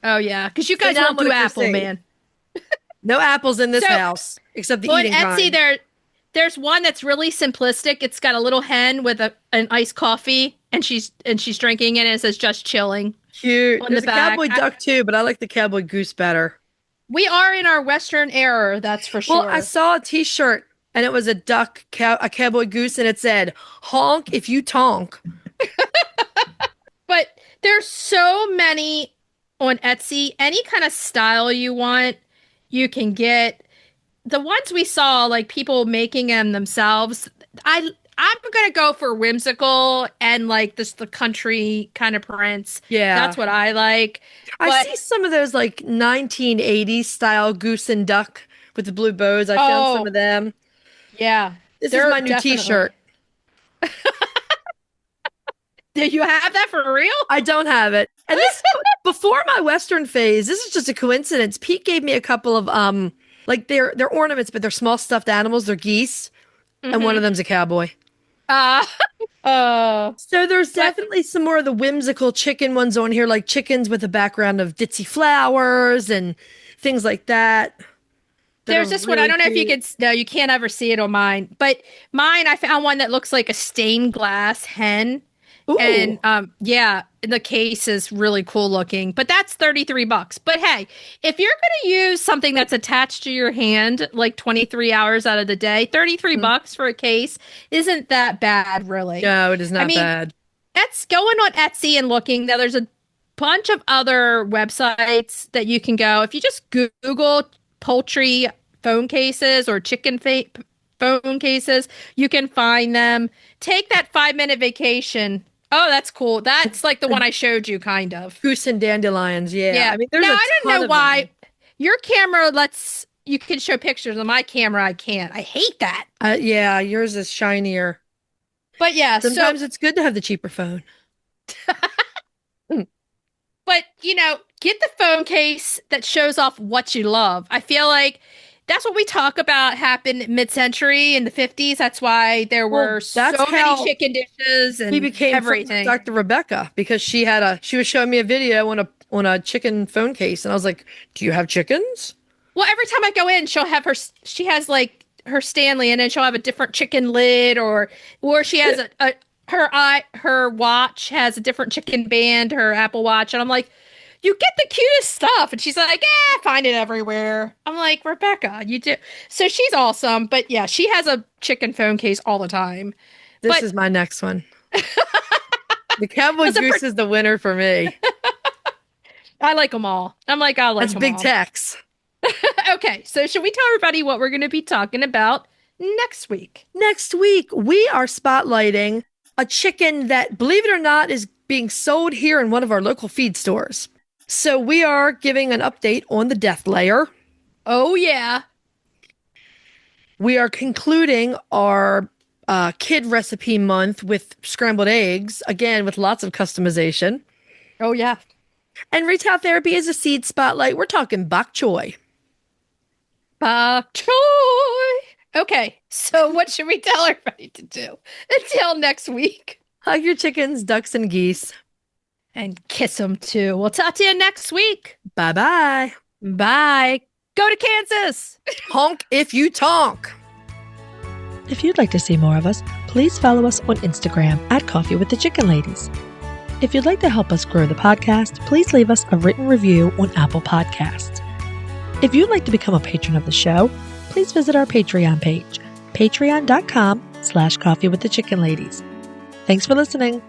Oh, yeah. Because you guys don't do Apple, man. No apples in this house, except the eating kind. On Etsy, there's one that's really simplistic. It's got a little hen with an iced coffee, and she's drinking it, and it says "just chilling." Cute. On There's the a back. cowboy duck too, but I like the cowboy goose better. We are in our Western era, that's for sure. Well, I saw a T-shirt and it was a duck, a cowboy goose, and it said "honk if you tonk." But there's so many on Etsy. Any kind of style you want, you can get. The ones we saw, like people making them themselves, I'm gonna go for whimsical and like the country kind of prints. Yeah, that's what I like. I see some of those like 1980s style goose and duck with the blue bows. I found some of them. Yeah, this is my new definitely. T-shirt. Do you have that for real? I don't have it. And this before my Western phase. This is just a coincidence. Pete gave me a couple of like they're ornaments, but they're small stuffed animals. They're geese, and one of them's a cowboy. So there's definitely some more of the whimsical chicken ones on here, like chickens with a background of ditzy flowers and things like that. There's this one. I don't know if you could. No, you can't ever see it on mine. But mine, I found one that looks like a stained glass hen. Ooh. And the case is really cool looking, but that's $33. But hey, if you're going to use something that's attached to your hand like 23 hours out of the day, $33 for a case isn't that bad, really. No, it is not bad. That's going on Etsy and looking. Now, there's a bunch of other websites that you can go. If you just Google poultry phone cases or chicken phone cases, you can find them. Take that 5-minute vacation. Oh, that's cool. That's like the one I showed you, kind of. Goose and dandelions, yeah. I mean, there's I don't know why your camera you can show pictures. On my camera, I can't. I hate that. Yeah, yours is shinier. But yeah, sometimes it's good to have the cheaper phone. But, get the phone case that shows off what you love. I feel like that's what we talk about happened mid-century in the 50s. That's why there were so many chicken dishes and we became everything. Dr. Rebecca, because she was showing me a video on a chicken phone case, and I was like, "Do you have chickens?" Well, every time I go in, she'll have she has like her Stanley, and then she'll have a different chicken lid, or she has her watch has a different chicken band, her Apple Watch, and I'm like, you get the cutest stuff. And she's like, I find it everywhere. I'm like, Rebecca, you do. So she's awesome. But yeah, she has a chicken phone case all the time. This is my next one. The cowboy goose is the winner for me. I like them all. I'm like, I like them all. That's big tex. Okay. So should we tell everybody what we're going to be talking about next week? Next week, we are spotlighting a chicken that, believe it or not, is being sold here in one of our local feed stores. So we are giving an update on the death layer. Oh, yeah. We are concluding our kid recipe month with scrambled eggs, again, with lots of customization. Oh, yeah. And retail therapy is a seed spotlight. We're talking bok choy. Bok choy. Okay, so what should we tell everybody to do until next week? Hug your chickens, ducks, and geese. And kiss them, too. We'll talk to you next week. Bye-bye. Bye. Go to Kansas. Honk if you tonk. If you'd like to see more of us, please follow us on Instagram at Coffee with the Chicken Ladies. If you'd like to help us grow the podcast, please leave us a written review on Apple Podcasts. If you'd like to become a patron of the show, please visit our Patreon page, patreon.com/coffeewiththechickenladies. Thanks for listening.